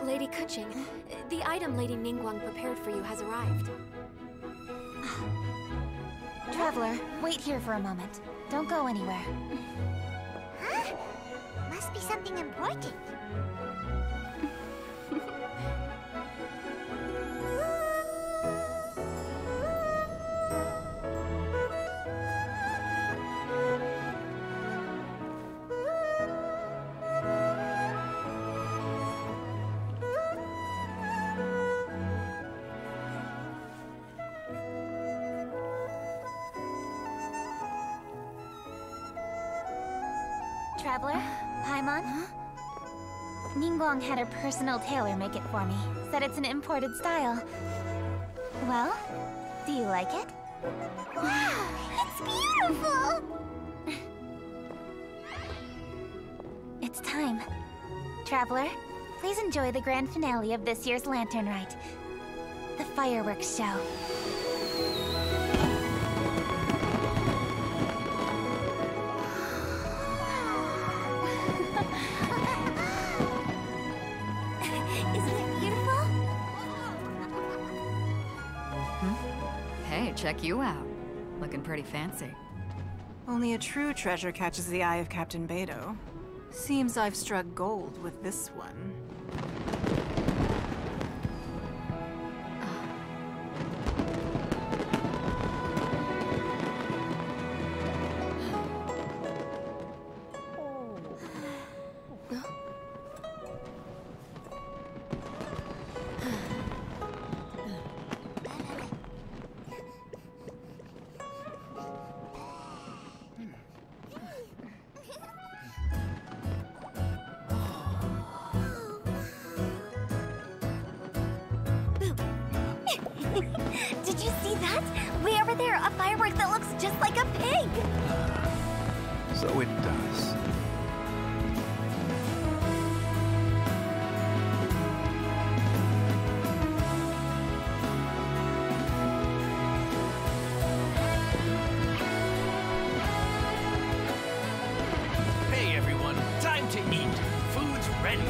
Lady Kuching, the item Lady Ningguang prepared for you has arrived. Traveler, wait here for a moment. Don't go anywhere. Huh? Must be something important. Traveler, Paimon? Ningguang had her personal tailor make it for me. Said it's an imported style. Well, do you like it? Wow, it's beautiful! It's time. Traveler, please enjoy the grand finale of this year's Lantern Rite. The fireworks show. Check you out. Looking pretty fancy. Only a true treasure catches the eye of Captain Beidou. Seems I've struck gold with this one. Did you see that? Way over there, a firework that looks just like a pig! So it does. Hey everyone, time to eat. Food's ready.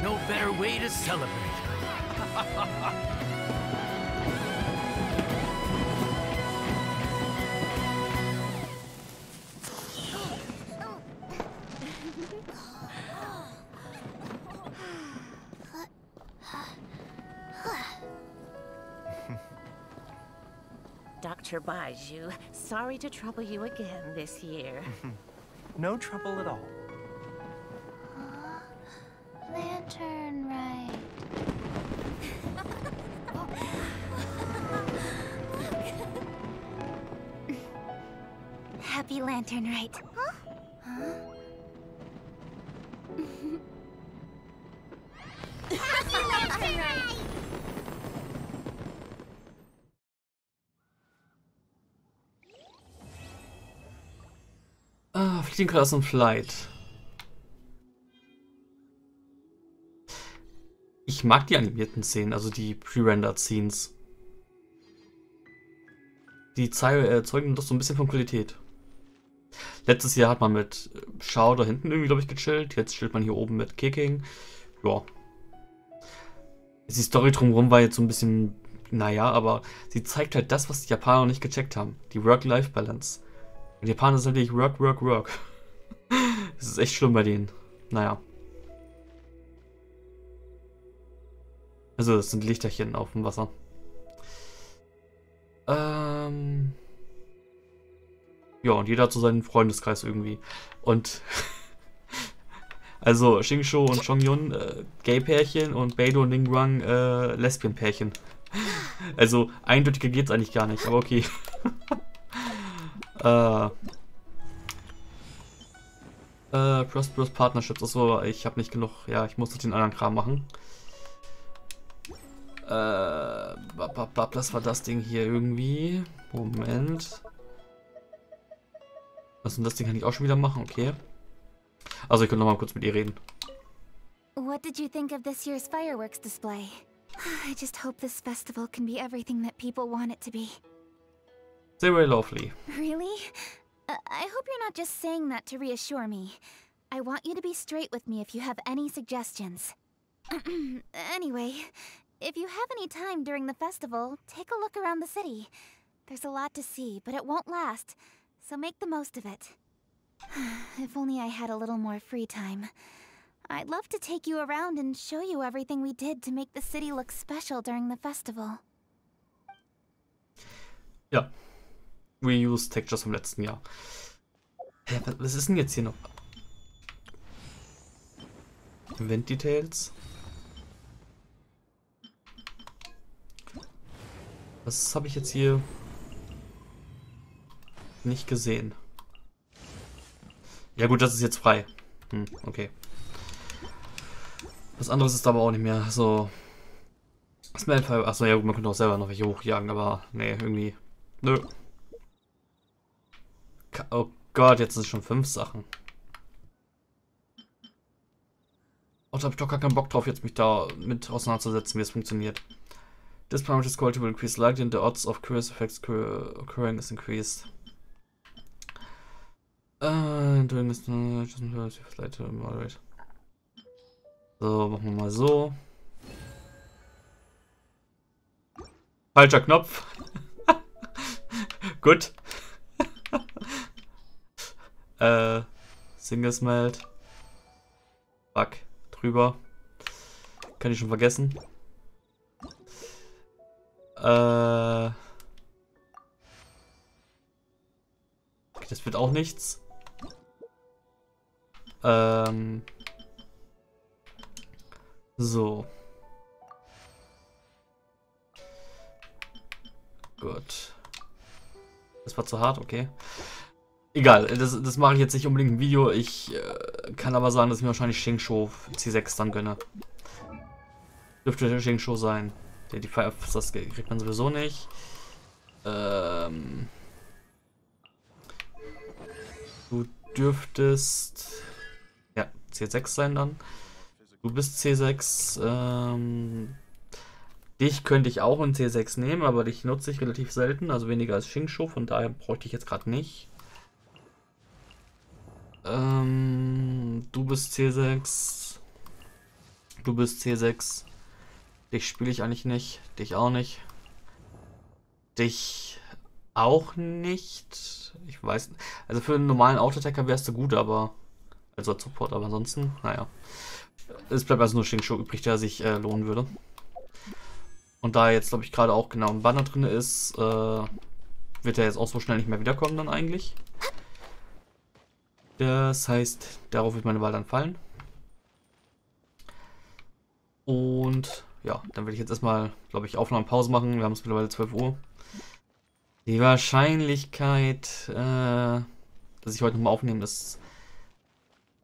No better way to celebrate. Dr. Baiju, sorry to trouble you again this year. No trouble at all. Lantern right. Happy Lantern right. Huh? Happy Lantern right! Ah, Fliegenklassen Flight. Ich mag die animierten Szenen, also die Pre-Rendered Scenes. Die zeugen doch so ein bisschen von Qualität. Letztes Jahr hat man mit Shao da hinten irgendwie, glaube ich, gechillt. Jetzt chillt man hier oben mit Keking. Ja. Die Story drumherum war jetzt so ein bisschen, naja, aber sie zeigt halt das, was die Japaner noch nicht gecheckt haben. Die Work-Life-Balance. Die Japaner sind wirklich Work, Work, Work. Das ist echt schlimm bei denen. Naja. Also, das sind Lichterchen auf dem Wasser. Ja, und jeder hat so seinen Freundeskreis irgendwie. Und also Xingqiu und Chongyun Gay-Pärchen und Beidou und Ningguang Lesbien-Pärchen. Also eindeutiger geht's eigentlich gar nicht, aber okay. Prosperous Partnerships, achso, ich habe nicht genug, ja, ich muss noch den anderen Kram machen. Das war das Ding hier irgendwie. Moment. Was und das Ding kann ich auch schon wieder machen, okay. Also ich kann noch mal kurz mit ihr reden. What did you think of this year's fireworks display? I just hope this festival can be everything that people want it to be. Very lovely. Really? I hope you're not just saying that to reassure me. I want you to be straight with me if you have any suggestions. Anyway, if you have any time during the festival, take a look around the city. There's a lot to see, but it won't last, so make the most of it. If only I had a little more free time. I'd love to take you around and show you everything we did to make the city look special during the festival. Ja. Reuse Textures vom letzten Jahr. Ja, was ist denn jetzt hier noch? Event Details. Was habe ich jetzt hier nicht gesehen? Ja gut, das ist jetzt frei. Okay. Was anderes ist aber auch nicht mehr so. Achso, ja gut, man könnte auch selber noch welche hochjagen, aber nee, irgendwie. Nö. Oh Gott, jetzt sind es schon 5 Sachen. Oh, da habe ich doch gar keinen Bock drauf, jetzt mich da mit auseinanderzusetzen, wie es funktioniert. This parameter's quality will increase slightly and the odds of curious effects occurring is increased. Doing this just moderate. So, machen wir mal so. Falscher Knopf. Gut. Single Smelt. Fuck. Drüber. Kann ich schon vergessen. Okay, das wird auch nichts. So. Gut. Das war zu hart, okay. Egal, das mache ich jetzt nicht unbedingt im Video. Ich kann aber sagen, dass ich mir wahrscheinlich Xingqiu C6 dann gönne. Dürfte Xingqiu sein. Die Fire, das kriegt man sowieso nicht. Du dürftest ja C6 sein dann. Du bist C6. Dich könnte ich auch in C6 nehmen, aber dich nutze ich relativ selten, also weniger als Xingqiu, von daher bräuchte ich jetzt gerade nicht. Du bist C6. Du bist C6. Dich spiele ich eigentlich nicht. Dich auch nicht. Dich auch nicht. Ich weiß nicht. Also für einen normalen Autoattacker wärst du gut, aber. Also als Support, aber ansonsten, naja. Es bleibt also nur Xingqiu übrig, der sich lohnen würde. Und da jetzt, glaube ich, gerade auch genau ein Banner drin ist, wird er jetzt auch so schnell nicht mehr wiederkommen dann eigentlich. Das heißt, darauf wird meine Wahl dann fallen. Und ja, dann werde ich jetzt erstmal, glaube ich, Aufnahmepause machen. Wir haben es mittlerweile 12 Uhr. Die Wahrscheinlichkeit, dass ich heute nochmal aufnehme, ist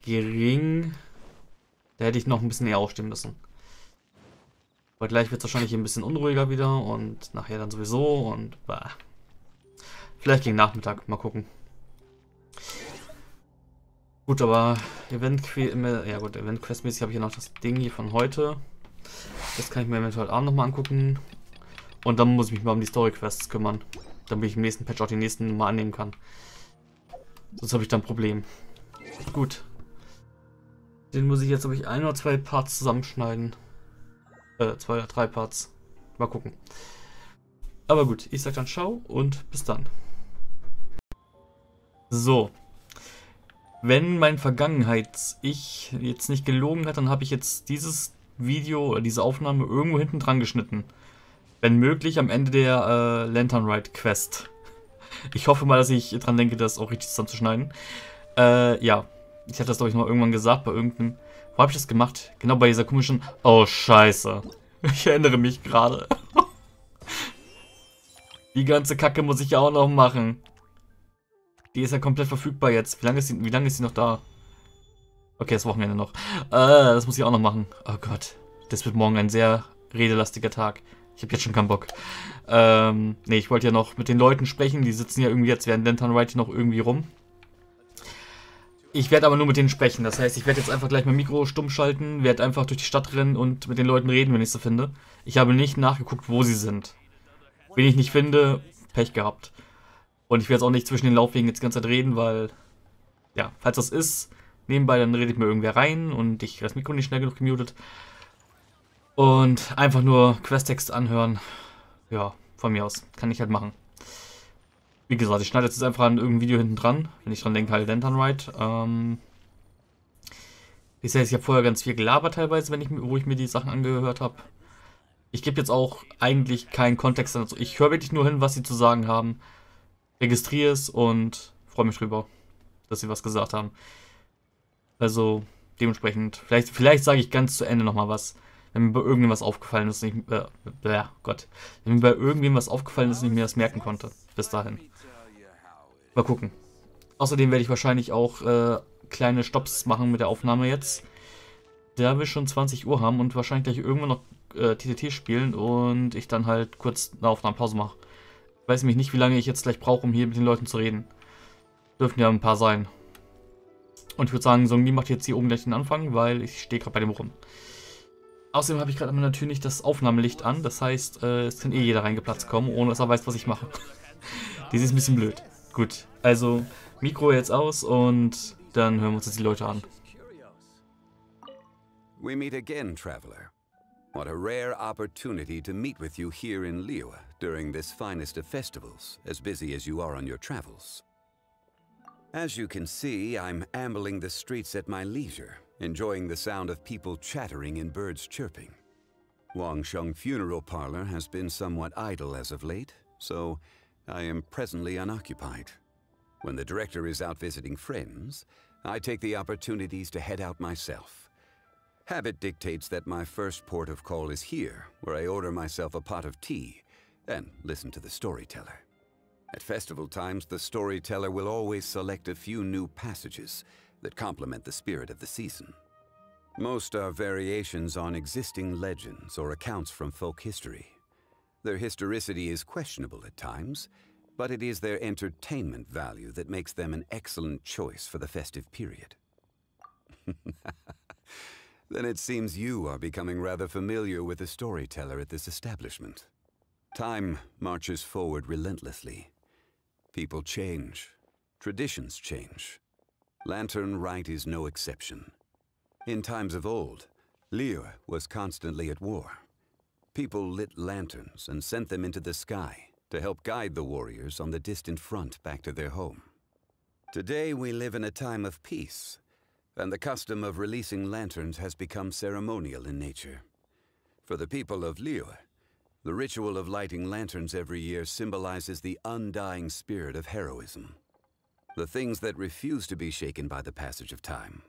gering. Da hätte ich noch ein bisschen eher aufstehen müssen. Aber gleich wird es wahrscheinlich ein bisschen unruhiger wieder und nachher dann sowieso und bah. Vielleicht gegen Nachmittag, mal gucken. Gut, aber Event-Quest-mäßig habe ich hier noch das Ding hier von heute. Das kann ich mir eventuell auch nochmal angucken. Und dann muss ich mich mal um die Story-Quests kümmern. Damit ich im nächsten Patch auch die nächsten mal annehmen kann. Sonst habe ich dann ein Problem. Gut. Den muss ich jetzt, glaube ich, 1 oder 2 Parts zusammenschneiden. 2 oder 3 Parts. Mal gucken. Aber gut, ich sag dann ciao und bis dann. So. Wenn mein Vergangenheits-Ich jetzt nicht gelogen hat, dann habe ich jetzt dieses Video oder diese Aufnahme irgendwo hinten dran geschnitten. Wenn möglich am Ende der Lantern Ride Quest. Ich hoffe mal, dass ich dran denke, das auch richtig zusammenzuschneiden. Ja. Ich hatte das, glaube ich, noch irgendwann gesagt bei irgendeinem... Wo habe ich das gemacht? Genau bei dieser komischen... Oh, scheiße. Ich erinnere mich gerade. Die ganze Kacke muss ich ja auch noch machen. Die ist ja komplett verfügbar jetzt. Wie lange ist sie noch da? Okay, das Wochenende noch. Das muss ich auch noch machen. Oh Gott. Das wird morgen ein sehr redelastiger Tag. Ich habe jetzt schon keinen Bock. Nee, ich wollte ja noch mit den Leuten sprechen. Die sitzen ja irgendwie jetzt während Lantern Ride noch irgendwie rum. Ich werde aber nur mit denen sprechen. Das heißt, ich werde jetzt einfach gleich mein Mikro stumm schalten, werde einfach durch die Stadt rennen und mit den Leuten reden, wenn ich sie finde. Ich habe nicht nachgeguckt, wo sie sind. Wen ich nicht finde, Pech gehabt. Und ich werde jetzt auch nicht zwischen den Laufwegen jetzt die ganze Zeit reden, weil, ja, falls das ist, nebenbei, dann redet mir irgendwer rein und ich das Mikro nicht schnell genug gemutet. Und einfach nur Questtext anhören. Ja, von mir aus. Kann ich halt machen. Wie gesagt, ich schneide jetzt einfach an irgendein Video hinten dran, wenn ich dran denke, halt Lantern Ride. Ich habe vorher ganz viel gelabert teilweise, wo ich mir die Sachen angehört habe. Ich gebe jetzt auch eigentlich keinen Kontext dazu. Ich höre wirklich nur hin, was sie zu sagen haben. Registriere es und freue mich drüber, dass sie was gesagt haben. Also dementsprechend, vielleicht sage ich ganz zu Ende nochmal was. Wenn mir bei irgendwem was aufgefallen ist, wenn mir bei irgendwem was aufgefallen ist und ich mir das merken konnte. Bis dahin. Mal gucken. Außerdem werde ich wahrscheinlich auch kleine Stopps machen mit der Aufnahme jetzt. Da wir schon 20 Uhr haben und wahrscheinlich gleich irgendwann noch TTT spielen und ich dann halt kurz eine Aufnahmepause mache. Ich weiß nämlich nicht, wie lange ich jetzt gleich brauche, um hier mit den Leuten zu reden. Dürfen ja ein paar sein. Und ich würde sagen, Zhongli macht jetzt hier oben gleich den Anfang, weil ich stehe gerade bei dem rum. Außerdem habe ich gerade natürlich das Aufnahmelicht an. Das heißt, es kann eh jeder reingeplatzt kommen, ohne dass er weiß, was ich mache. Das ist ein bisschen blöd. Gut, also Mikro jetzt aus und dann hören wir uns jetzt die Leute an. We meet again, traveler. What a rare opportunity to meet with you here in Liyue during this finest of festivals, as busy as you are on your travels. As you can see, I'm ambling the streets at my leisure, enjoying the sound of people chattering and birds chirping. Wangsheng Funeral Parlor has been somewhat idle as of late, so I am presently unoccupied. When the director is out visiting friends, I take the opportunities to head out myself. Habit dictates that my first port of call is here, where I order myself a pot of tea and listen to the storyteller. At festival times, the storyteller will always select a few new passages that complement the spirit of the season. Most are variations on existing legends or accounts from folk history. Their historicity is questionable at times, but it is their entertainment value that makes them an excellent choice for the festive period. Then it seems you are becoming rather familiar with the storyteller at this establishment. Time marches forward relentlessly. People change. Traditions change. Lantern Rite is no exception. In times of old, Liyue was constantly at war. People lit lanterns and sent them into the sky to help guide the warriors on the distant front back to their home. Today we live in a time of peace, and the custom of releasing lanterns has become ceremonial in nature. For the people of Liyue, The ritual of lighting lanterns every year symbolizes the undying spirit of heroism. The things that refuse to be shaken by the passage of time.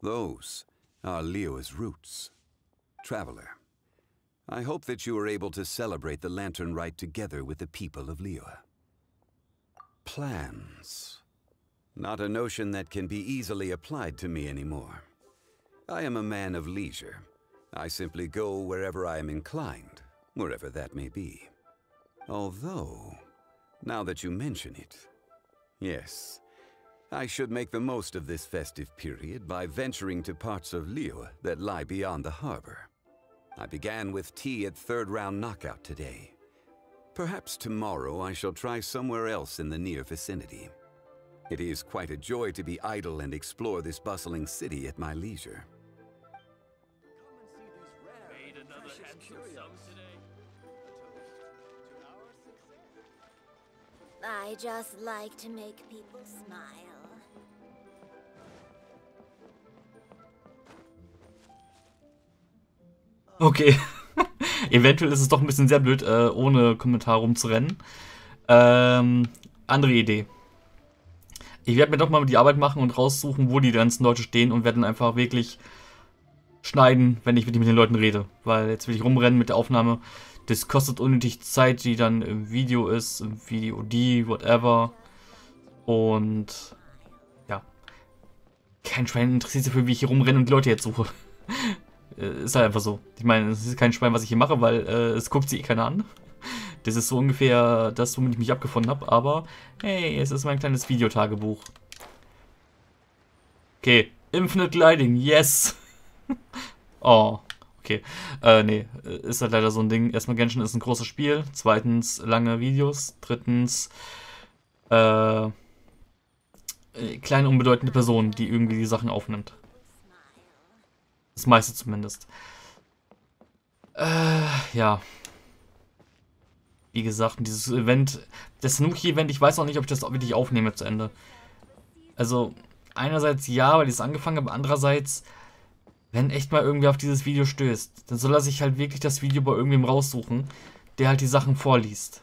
Those are Liyue's roots. Traveler, I hope that you are able to celebrate the lantern rite together with the people of Liyue. Plans. Not a notion that can be easily applied to me anymore. I am a man of leisure. I simply go wherever I am inclined, wherever that may be. Although, now that you mention it, yes, I should make the most of this festive period by venturing to parts of Liyue that lie beyond the harbor. I began with tea at third round knockout today. Perhaps tomorrow I shall try somewhere else in the near vicinity. It is quite a joy to be idle and explore this bustling city at my leisure. I just like to make people smile. Okay. Eventuell ist es doch ein bisschen sehr blöd, ohne Kommentar rumzurennen. Andere Idee. Ich werde mir doch mal die Arbeit machen und raussuchen, wo die ganzen Leute stehen und werde dann einfach wirklich schneiden, wenn ich mit den Leuten rede. Weil jetzt will ich rumrennen mit der Aufnahme. Das kostet unnötig Zeit, die dann im Video ist, im Video die, whatever. Und ja. Kein Schwein interessiert sich dafür, wie ich hier rumrenne und die Leute jetzt suche. Ist halt einfach so. Ich meine, es ist kein Schwein, was ich hier mache, weil es guckt sich eh keiner an. Das ist so ungefähr das, womit ich mich abgefunden habe. Aber, hey, es ist mein kleines Videotagebuch. Okay, Infinite Gliding, yes! Oh, okay. Nee, ist halt leider so ein Ding. Erstmal, Genshin ist ein großes Spiel. Zweitens, lange Videos. Drittens, kleine, unbedeutende Person, die irgendwie die Sachen aufnimmt. Das meiste zumindest. Ja. Wie gesagt, dieses Event, das Nuki-Event, ich weiß auch nicht, ob ich das wirklich aufnehme zu Ende. Also, einerseits ja, weil ich es angefangen habe, andererseits, wenn echt mal irgendwer auf dieses Video stößt, dann soll er sich halt wirklich das Video bei irgendwem raussuchen, der halt die Sachen vorliest.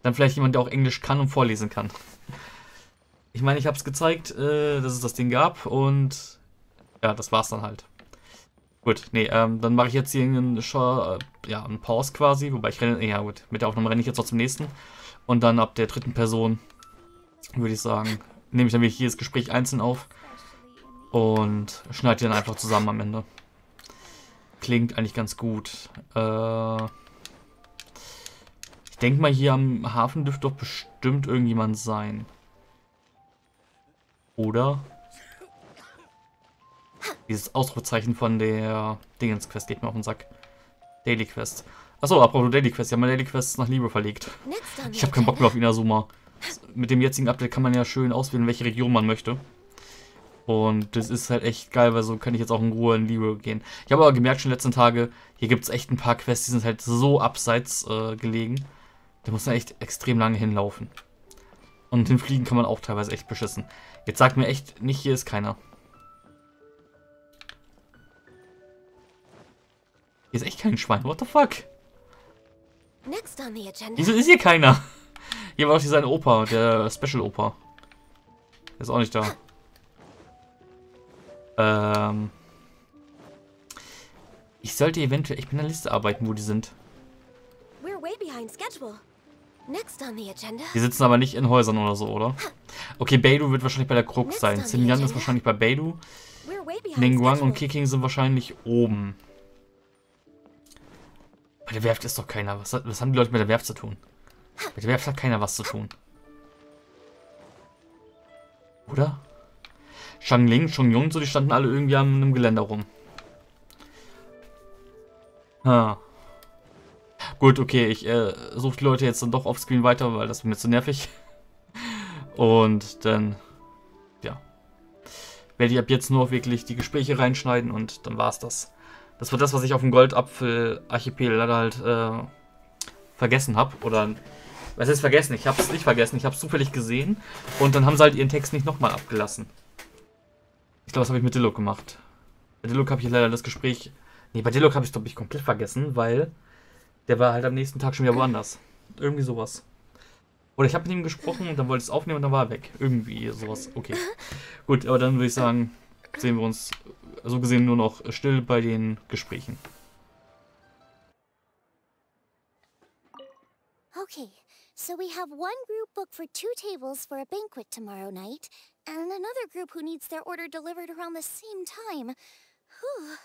Dann vielleicht jemand, der auch Englisch kann und vorlesen kann. Ich meine, ich habe es gezeigt, dass es das Ding gab und ja, das war's dann halt. Gut, nee, dann mache ich jetzt hier einen Pause quasi, wobei ich renne, ja gut, mit der Aufnahme renne ich jetzt noch zum nächsten. Und dann ab der dritten Person, würde ich sagen, nehme ich dann wirklich jedes Gespräch einzeln auf und schneide die dann einfach zusammen am Ende. Klingt eigentlich ganz gut. Ich denke mal, hier am Hafen dürfte doch bestimmt irgendjemand sein. Oder? Dieses Ausrufezeichen von der Dingens-Quest geht mir auf den Sack. Daily Quest. Achso, apropos Daily Quest. Ich habe meine Daily Quests nach Liyue verlegt. Ich habe keinen Bock mehr auf Inazuma. Mit dem jetzigen Update kann man ja schön auswählen, welche Region man möchte. Und das ist halt echt geil, weil so kann ich jetzt auch in Ruhe in Liyue gehen. Ich habe aber gemerkt schon in den letzten Tagen, hier gibt es echt ein paar Quests, die sind halt so abseits gelegen. Da muss man echt extrem lange hinlaufen. Und hinfliegen kann man auch teilweise echt beschissen. Jetzt sagt mir echt, nicht hier ist keiner. Hier ist echt kein Schwein. What the fuck? Wieso ist hier keiner? Hier war doch dieser Opa, der Special-Opa. Der ist auch nicht da. Ich sollte eventuell echt mit einer Liste arbeiten, wo die sind. Die sitzen aber nicht in Häusern oder so, oder? Okay, Beidou wird wahrscheinlich bei der Krux sein. Xinjiang ist wahrscheinlich bei Beidou. Ningguang und Keqing sind wahrscheinlich oben. Bei der Werft ist doch keiner. Was haben die Leute mit der Werft zu tun? Bei der Werft hat keiner was zu tun. Oder? Zhongli, Zhongyong, so, die standen alle irgendwie an einem Geländer rum. Gut, okay, ich suche die Leute jetzt dann doch offscreen weiter, weil das ist mir zu nervig. Und dann, ja, werde ich ab jetzt nur wirklich die Gespräche reinschneiden und dann war's das. Das war das, was ich auf dem Goldapfel-Archipel leider halt vergessen habe. Oder, was ist vergessen? Ich habe es nicht vergessen, ich habe es zufällig gesehen. Und dann haben sie halt ihren Text nicht nochmal abgelassen. Ich glaube, das habe ich mit Dialoge gemacht. Bei Dialoge habe ich leider das Gespräch... Nee, bei Dialoge habe ich es, glaube ich, komplett vergessen, weil Der war halt am nächsten Tag schon wieder woanders. Irgendwie sowas. Oder ich habe mit ihm gesprochen und dann wollte ich es aufnehmen und dann war er weg. Irgendwie sowas. Okay. Gut, aber dann würde ich sagen, sehen wir uns so gesehen nur noch still bei den Gesprächen. Okay, so we have one group booked for 2 tables for a banquet tomorrow night, and another group who needs their order delivered around the same time. Whew.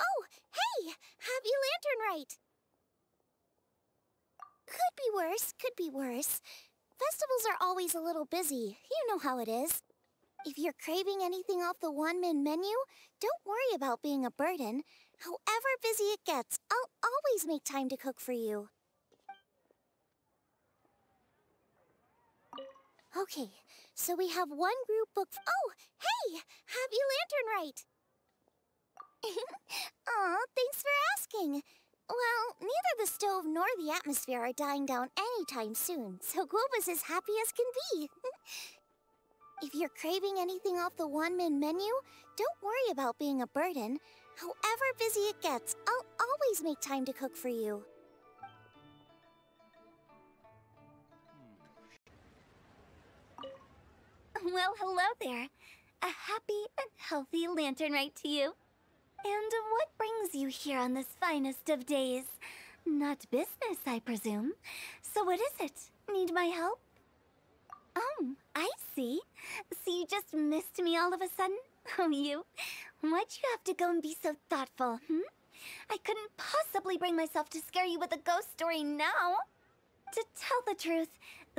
Oh, hey! Happy Lantern Rite! Could be worse, could be worse. Festivals are always a little busy. You know how it is. If you're craving anything off the one-man menu, don't worry about being a burden. However busy it gets, I'll always make time to cook for you. Okay, so we have one group booked. Oh, hey! Happy Lantern Rite! Aw, thanks for asking. Well, neither the stove nor the atmosphere are dying down anytime soon, so Globus is happy as can be. If you're craving anything off the one-man menu, don't worry about being a burden. However busy it gets, I'll always make time to cook for you. Well, hello there. A happy and healthy Lantern Rite to you. And what brings you here on this finest of days? Not business, I presume. So what is it? Need my help? Oh, I see. So you just missed me all of a sudden? Oh, you? Why'd you have to go and be so thoughtful, I couldn't possibly bring myself to scare you with a ghost story now. To tell the truth,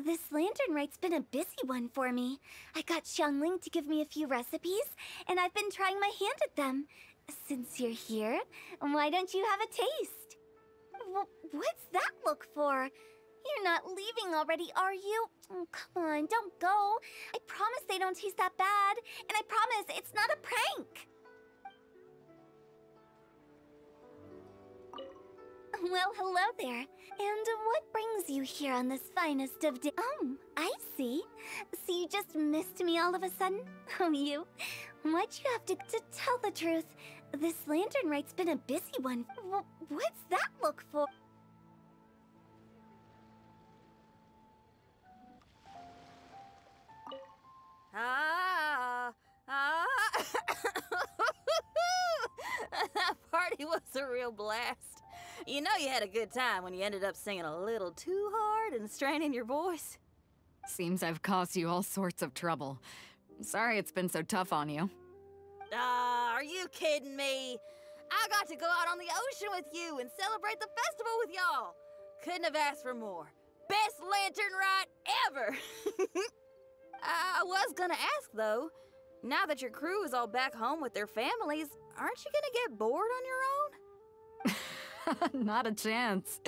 this Lantern Rite's been a busy one for me. I got Zhongli to give me a few recipes, and I've been trying my hand at them. Since you're here, why don't you have a taste? What's that look for? You're not leaving already, are you? Oh, come on, don't go. I promise they don't taste that bad, and I promise it's not a prank. Well, hello there. And what brings you here on this finest of days? Oh, I see. So you just missed me all of a sudden? Oh, you? Why'd you have to tell the truth? This Lantern Rite's been a busy one. What's that look for? That party was a real blast. You know you had a good time when you ended up singing a little too hard and straining your voice. Seems I've caused you all sorts of trouble. Sorry it's been so tough on you. Are you kidding me? I got to go out on the ocean with you and celebrate the festival with y'all. Couldn't have asked for more. Best Lantern Rite ever! I was gonna ask, though, now that your crew is all back home with their families, aren't you gonna get bored on your own? Not a chance.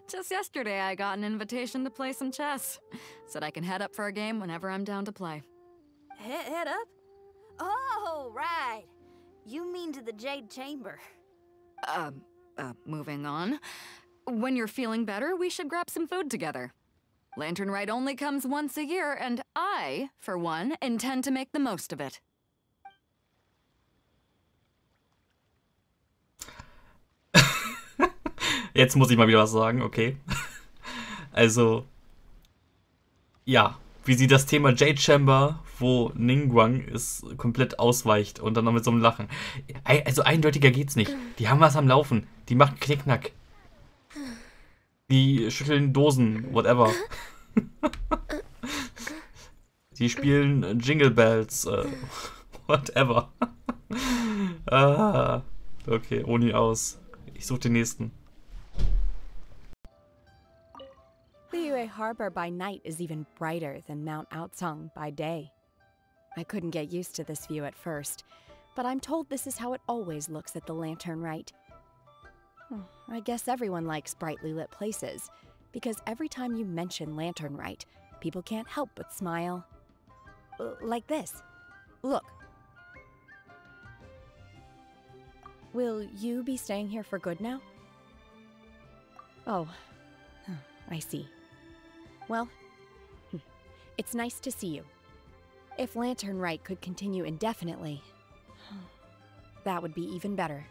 Just yesterday I got an invitation to play some chess. Said I can head up for a game whenever I'm down to play. Head up? Oh, right. You mean to the Jade Chamber. Moving on. When you're feeling better, we should grab some food together. Lantern Rite only comes once a year, and I, for one, intend to make the most of it. Jetzt muss ich mal wieder was sagen, okay. Also, ja, wie sie das Thema Jade Chamber, wo Ningguang ist, komplett ausweicht und dann noch mit so einem Lachen. Also eindeutiger geht's nicht. Die haben was am Laufen. Die machen Knickknack. Die schütteln Dosen, whatever. Die spielen Jingle Bells, whatever. Okay, Oni aus. Ich suche den nächsten. Liyue Harbor by night is even brighter than Mount Aocang by day. I couldn't get used to this view at first, but I'm told this is how it always looks at the Lantern Rite. I guess everyone likes brightly lit places, because every time you mention Lantern Rite, people can't help but smile. Like this. Look. Will you be staying here for good now? Oh, I see. Well, it's nice to see you. If Lantern Rite could continue indefinitely, that would be even better.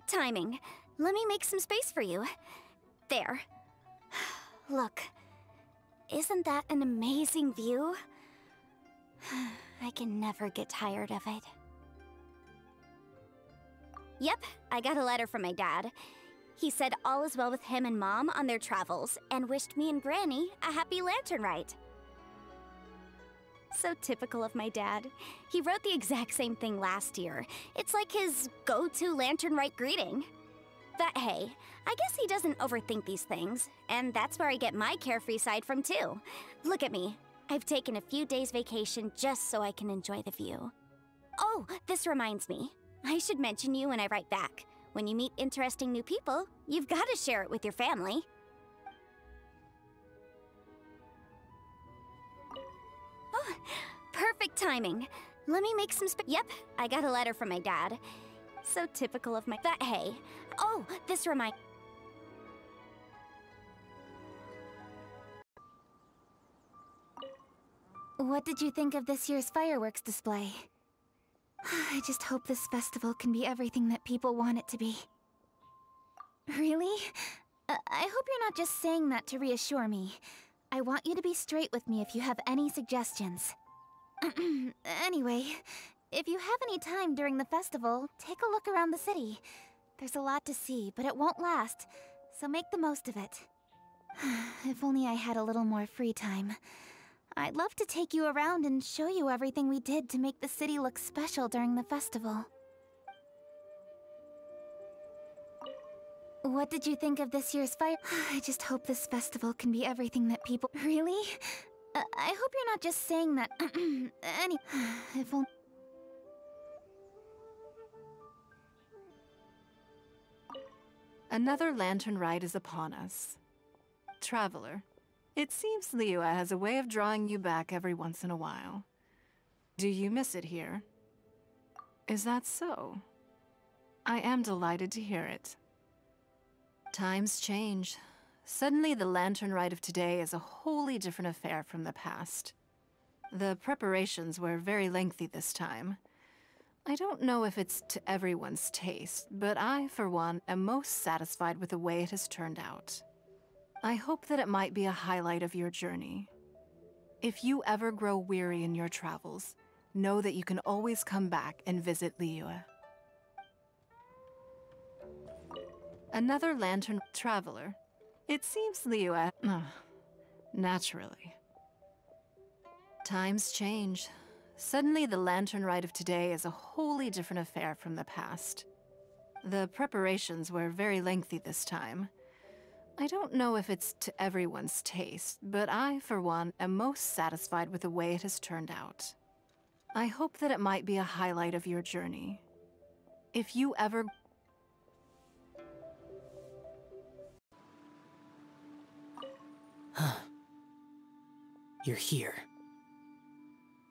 timing. Let me make some space for you. There. Look. Isn't that an amazing view? I can never get tired of it. Yep, I got a letter from my dad. He said all is well with him and Mom on their travels, and wished me and Granny a happy lantern ride. So typical of my dad. He wrote the exact same thing last year. It's like his go-to lantern rite greeting. But hey, I guess he doesn't overthink these things, and that's where I get my carefree side from too. Look at me. I've taken a few days vacation just so I can enjoy the view. Oh, this reminds me. I should mention you when I write back. When you meet interesting new people, you've got to share it with your family. Oh, perfect timing. Let me make some Yep, I got a letter from my dad. So typical of my... But hey. Oh, this reminds... What did you think of this year's fireworks display? I just hope this festival can be everything that people want it to be. Really? I hope you're not just saying that to reassure me. I want you to be straight with me if you have any suggestions. Anyway, if you have any time during the festival, take a look around the city. There's a lot to see, but it won't last, so make the most of it. If only I had a little more free time. I'd love to take you around and show you everything we did to make the city look special during the festival. What did you think of this year's fire? I just hope this festival can be everything that people... Really? I hope you're not just saying that... If only... Another lantern ride is upon us. Traveler, it seems Liyue has a way of drawing you back every once in a while. Do you miss it here? Is that so? I am delighted to hear it. Times change. Suddenly the lantern ride of today is a wholly different affair from the past. The preparations were very lengthy this time. I don't know if it's to everyone's taste, but I, for one, am most satisfied with the way it has turned out. I hope that it might be a highlight of your journey. If you ever grow weary in your travels, know that you can always come back and visit Liyue. Another lantern traveler. It seems Liyue... naturally. Times change. Suddenly the lantern ride of today is a wholly different affair from the past. The preparations were very lengthy this time. I don't know if it's to everyone's taste, but I, for one, am most satisfied with the way it has turned out. I hope that it might be a highlight of your journey. If you ever... You're here.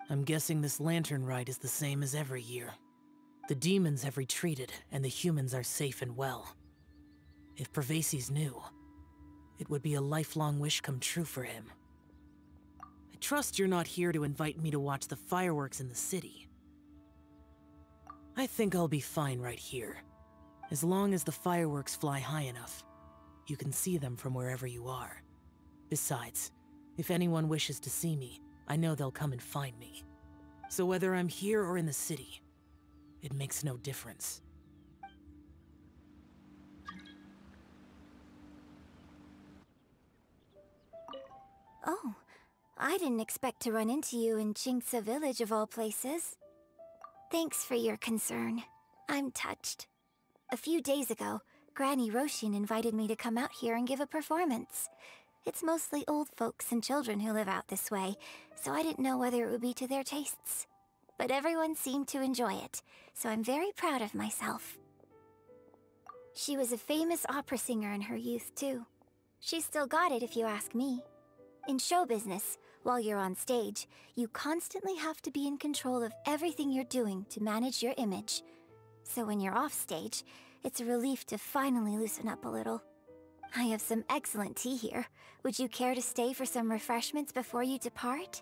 I'm guessing this lantern ride is the same as every year. The demons have retreated, and the humans are safe and well. If Pervases knew, it would be a lifelong wish come true for him. I trust you're not here to invite me to watch the fireworks in the city. I think I'll be fine right here. As long as the fireworks fly high enough, you can see them from wherever you are. Besides, if anyone wishes to see me, I know they'll come and find me. So whether I'm here or in the city, it makes no difference. Oh, I didn't expect to run into you in Jinxa Village of all places. Thanks for your concern. I'm touched. A few days ago, Granny Roshin invited me to come out here and give a performance. It's mostly old folks and children who live out this way, so I didn't know whether it would be to their tastes. But everyone seemed to enjoy it, so I'm very proud of myself. She was a famous opera singer in her youth, too. She's still got it if you ask me. In show business, while you're on stage, you constantly have to be in control of everything you're doing to manage your image. So when you're off stage, it's a relief to finally loosen up a little. I have some excellent tea here. Would you care to stay for some refreshments before you depart?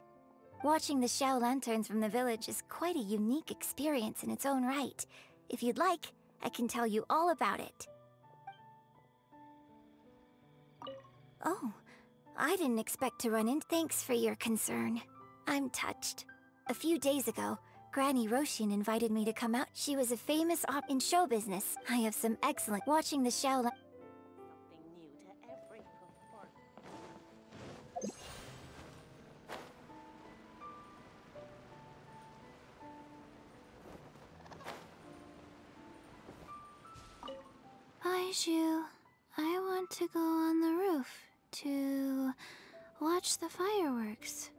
Watching the Xiao lanterns from the village is quite a unique experience in its own right. If you'd like, I can tell you all about it. Oh, I didn't expect to run in. Thanks for your concern. I'm touched. A few days ago, Granny Roshin invited me to come out. She was a famous op in show business. I have some excellent watching the show. Something new to every performance. Aiju, I want to go on the roof to watch the fireworks.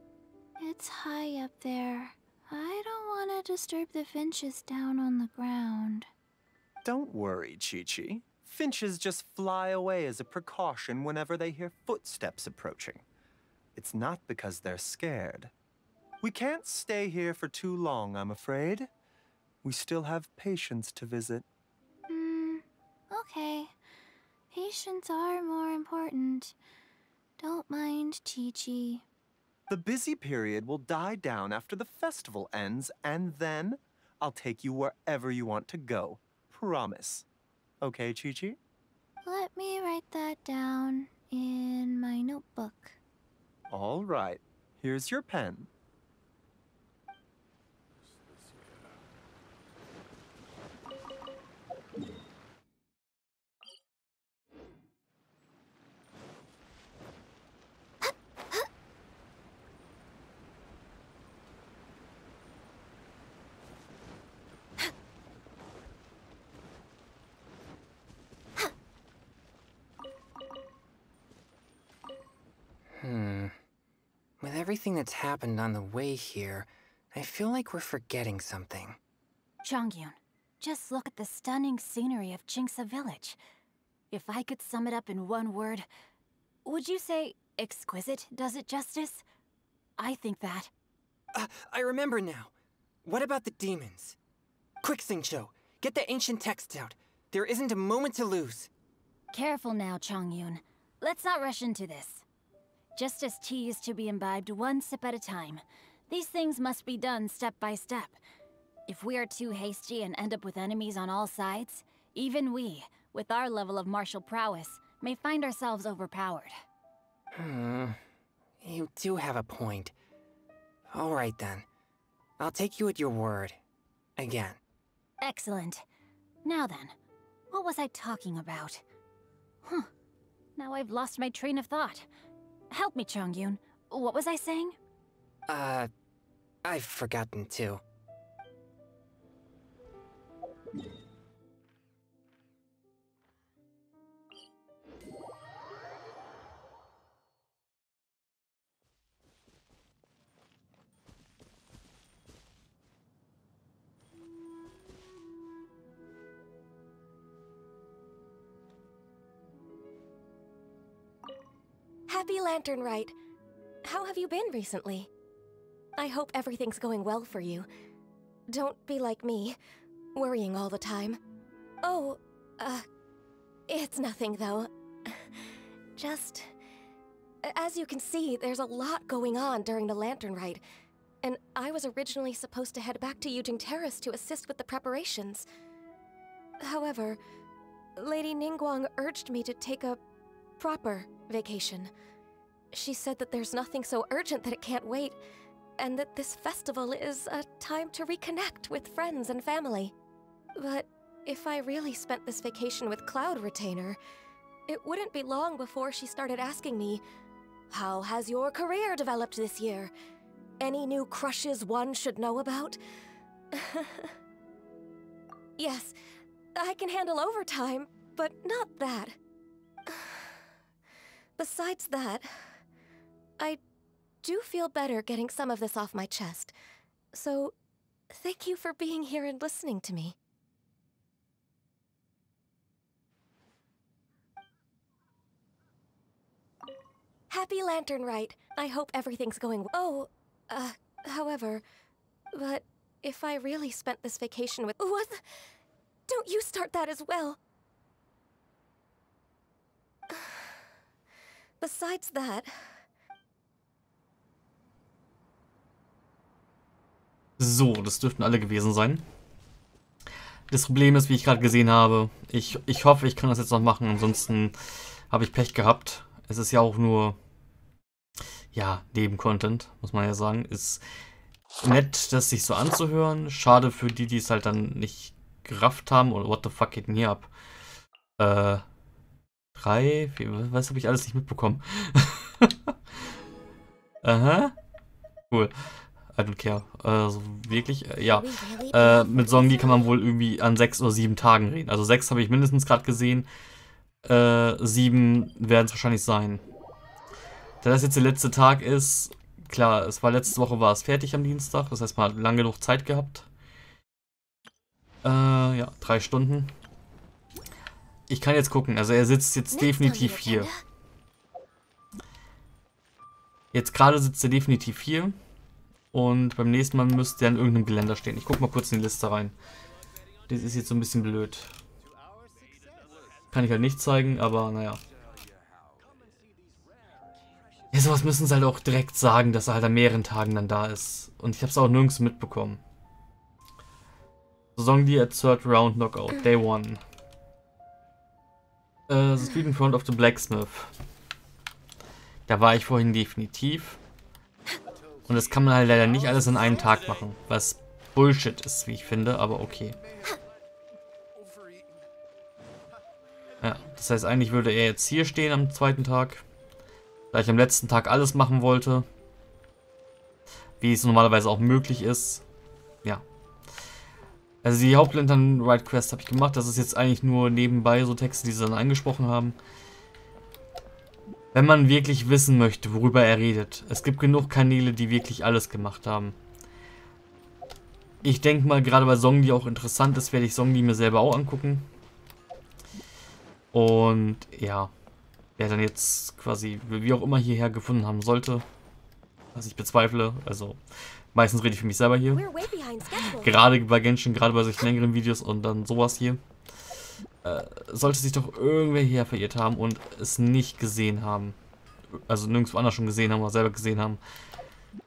It's high up there. I don't want to disturb the finches down on the ground. Don't worry, Chi-Chi. Finches just fly away as a precaution whenever they hear footsteps approaching. It's not because they're scared. We can't stay here for too long, I'm afraid. We still have patients to visit. Okay. Patients are more important. Don't mind, Chi-Chi. The busy period will die down after the festival ends, and then I'll take you wherever you want to go. Promise. Okay, Chi-Chi? Let me write that down in my notebook. All right. Here's your pen. With everything that's happened on the way here, I feel like we're forgetting something. Chongyun, just look at the stunning scenery of Jinxa Village. If I could sum it up in one word, would you say exquisite does it justice? I think that. I remember now. What about the demons? Quick, Xingqiu, get the ancient texts out. There isn't a moment to lose. Careful now, Chongyun. Let's not rush into this. Justice tea is to be imbibed one sip at a time. These things must be done step by step. If we are too hasty and end up with enemies on all sides, even we, with our level of martial prowess, may find ourselves overpowered. You do have a point. All right then. I'll take you at your word. Again. Excellent. Now then, what was I talking about? Now I've lost my train of thought. Help me, Chongyun. What was I saying? I've forgotten too. Happy Lantern Rite. How have you been recently? I hope everything's going well for you. Don't be like me, worrying all the time. Oh, it's nothing though. Just... As you can see, there's a lot going on during the Lantern Rite, and I was originally supposed to head back to Yujing Terrace to assist with the preparations. However, Lady Ningguang urged me to take a proper vacation. She said that there's nothing so urgent that it can't wait, and that this festival is a time to reconnect with friends and family. But if I really spent this vacation with Cloud Retainer, it wouldn't be long before she started asking me, "How has your career developed this year? Any new crushes one should know about?" Yes, I can handle overtime, but not that. Besides that, I do feel better getting some of this off my chest. So, thank you for being here and listening to me. Happy Lantern Rite. I hope everything's going well. Oh, however, but if I really spent this vacation with— What? Don't you start that as well. Besides that... So, das dürften alle gewesen sein. Das Problem ist, wie ich gerade gesehen habe, ich hoffe, ich kann das jetzt noch machen, ansonsten habe ich Pech gehabt. Es ist ja auch nur, ja, Nebencontent, muss man ja sagen. Ist nett, das sich so anzuhören. Schade für die, die es halt dann nicht gerafft haben. Oder what the fuck geht denn hier ab? 3, 4, was habe ich alles nicht mitbekommen? Aha. Cool. I don't care. Also wirklich, ja. Mit Zhongli kann man wohl irgendwie an 6 oder 7 Tagen reden. Also 6 habe ich mindestens gerade gesehen. 7 werden es wahrscheinlich sein. Da das jetzt der letzte Tag ist, klar, es war letzte Woche war es fertig am Dienstag. Das heißt, man hat lange genug Zeit gehabt. Ja, 3 Stunden. Ich kann jetzt gucken. Also er sitzt jetzt definitiv hier. Jetzt gerade sitzt er definitiv hier. Und beim nächsten Mal müsste er an irgendeinem Geländer stehen. Ich gucke mal kurz in die Liste rein. Das ist jetzt so ein bisschen blöd. Kann ich halt nicht zeigen, aber naja. Ja, sowas müssen sie halt auch direkt sagen, dass er halt an mehreren Tagen dann da ist. Und ich habe es auch nirgends mitbekommen. Zhongli at third round knockout, day 1. The street in front of the blacksmith. Da war ich vorhin definitiv. Und das kann man halt leider nicht alles in einem Tag machen. Was Bullshit ist, wie ich finde, aber okay. Ja, das heißt, eigentlich würde er jetzt hier stehen am zweiten Tag. Da ich am letzten Tag alles machen wollte. Wie es normalerweise auch möglich ist. Ja. Also die Hauptlantern-Ride-Quest habe ich gemacht. Das ist jetzt eigentlich nur nebenbei so Texte, die sie dann eingesprochen haben. Wenn man wirklich wissen möchte, worüber er redet. Es gibt genug Kanäle, die wirklich alles gemacht haben. Ich denke mal, gerade weil Zhongli auch interessant ist, werde ich Zhongli mir selber auch angucken. Und ja, wer dann jetzt quasi, wie auch immer hierher gefunden haben sollte, was ich bezweifle, also meistens rede ich für mich selber hier. Gerade bei Genshin, gerade bei solchen längeren Videos und dann sowas hier. Sollte sich doch irgendwer hier verirrt haben und es nicht gesehen haben. Also nirgendwo anders schon gesehen haben oder selber gesehen haben.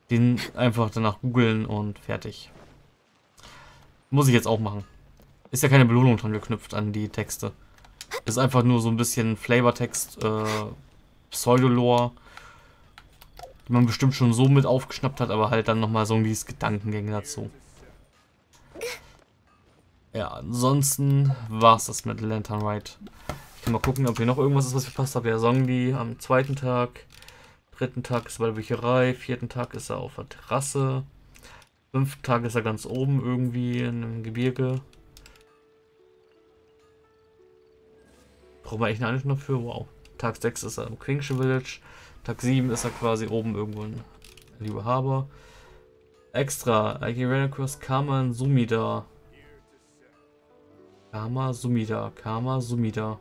Den einfach danach googeln und fertig. Muss ich jetzt auch machen. Ist ja keine Belohnung dran geknüpft an die Texte. Ist einfach nur so ein bisschen Flavortext, Pseudolore, die man bestimmt schon so mit aufgeschnappt hat, aber halt dann nochmal so dieses Gedankengänge dazu. Ja, ansonsten war es das mit Lantern Ride. Ich kann mal gucken, ob hier noch irgendwas ist, was ich verpasst habe. Ja, Zhongli am zweiten Tag. Dritten Tag ist er bei der Bücherei. Vierten Tag ist er auf der Terrasse. Fünften Tag ist er ganz oben irgendwie in einem Gebirge. Brauchen wir echt eine Stunde für? Wow. Tag 6 ist er im Quingsche Village. Tag 7 ist er quasi oben irgendwo in Liebe Harbor. Extra. I ran across Kama Sumida. Kama Sumida. Kama Sumida.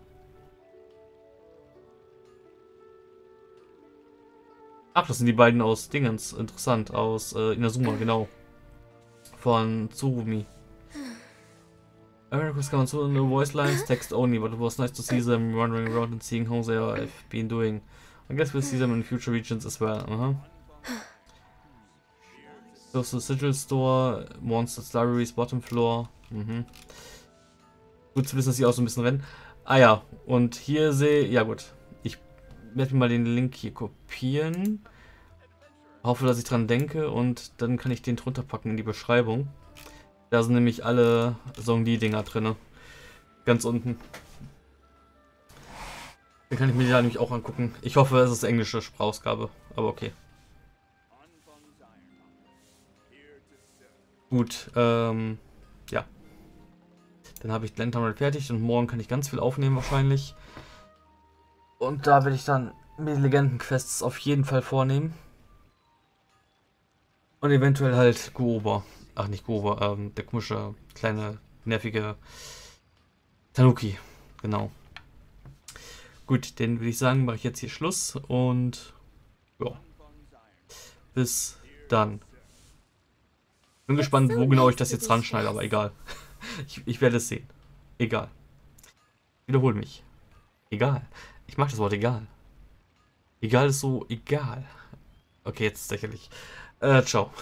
Ach, das sind die beiden aus Dingens. Interessant. Aus Inazuma, genau. Von Tsurumi. I ran across Kama Sumida, no voice lines, text only, but it was nice to see them wandering around and seeing how they have been doing. I guess we'll see them in future regions as well. Close to the Sigil Store, Monsters Libraries, Bottom Floor. Gut zu wissen, dass sie auch so ein bisschen rennen. Ah ja, und hier sehe ich, ja gut, ich werde mir mal den Link hier kopieren. Hoffe, dass ich dran denke und dann kann ich den drunter packen in die Beschreibung. Da sind nämlich alle Zhongli-Dinger drin. Ganz unten. Den kann ich mir ja nämlich auch angucken. Ich hoffe, es ist englische Sprachausgabe, aber okay. Gut, ja. Dann habe ich Lantern Ride fertig und morgen kann ich ganz viel aufnehmen wahrscheinlich. Und da werde ich dann mir die Legenden-Quests auf jeden Fall vornehmen. Und eventuell halt Goober. Ach, nicht Goober, der komische, kleine, nervige Tanuki. Genau. Gut, dann würde ich sagen, mache ich jetzt hier Schluss und ja. Bis dann. Bin gespannt, wo genau ich das jetzt ranschneide, aber egal. Ich werde es sehen. Egal. Wiederhole mich. Egal. Ich mag das Wort egal. Egal ist so egal. Okay, jetzt ist es lächerlich. Ciao.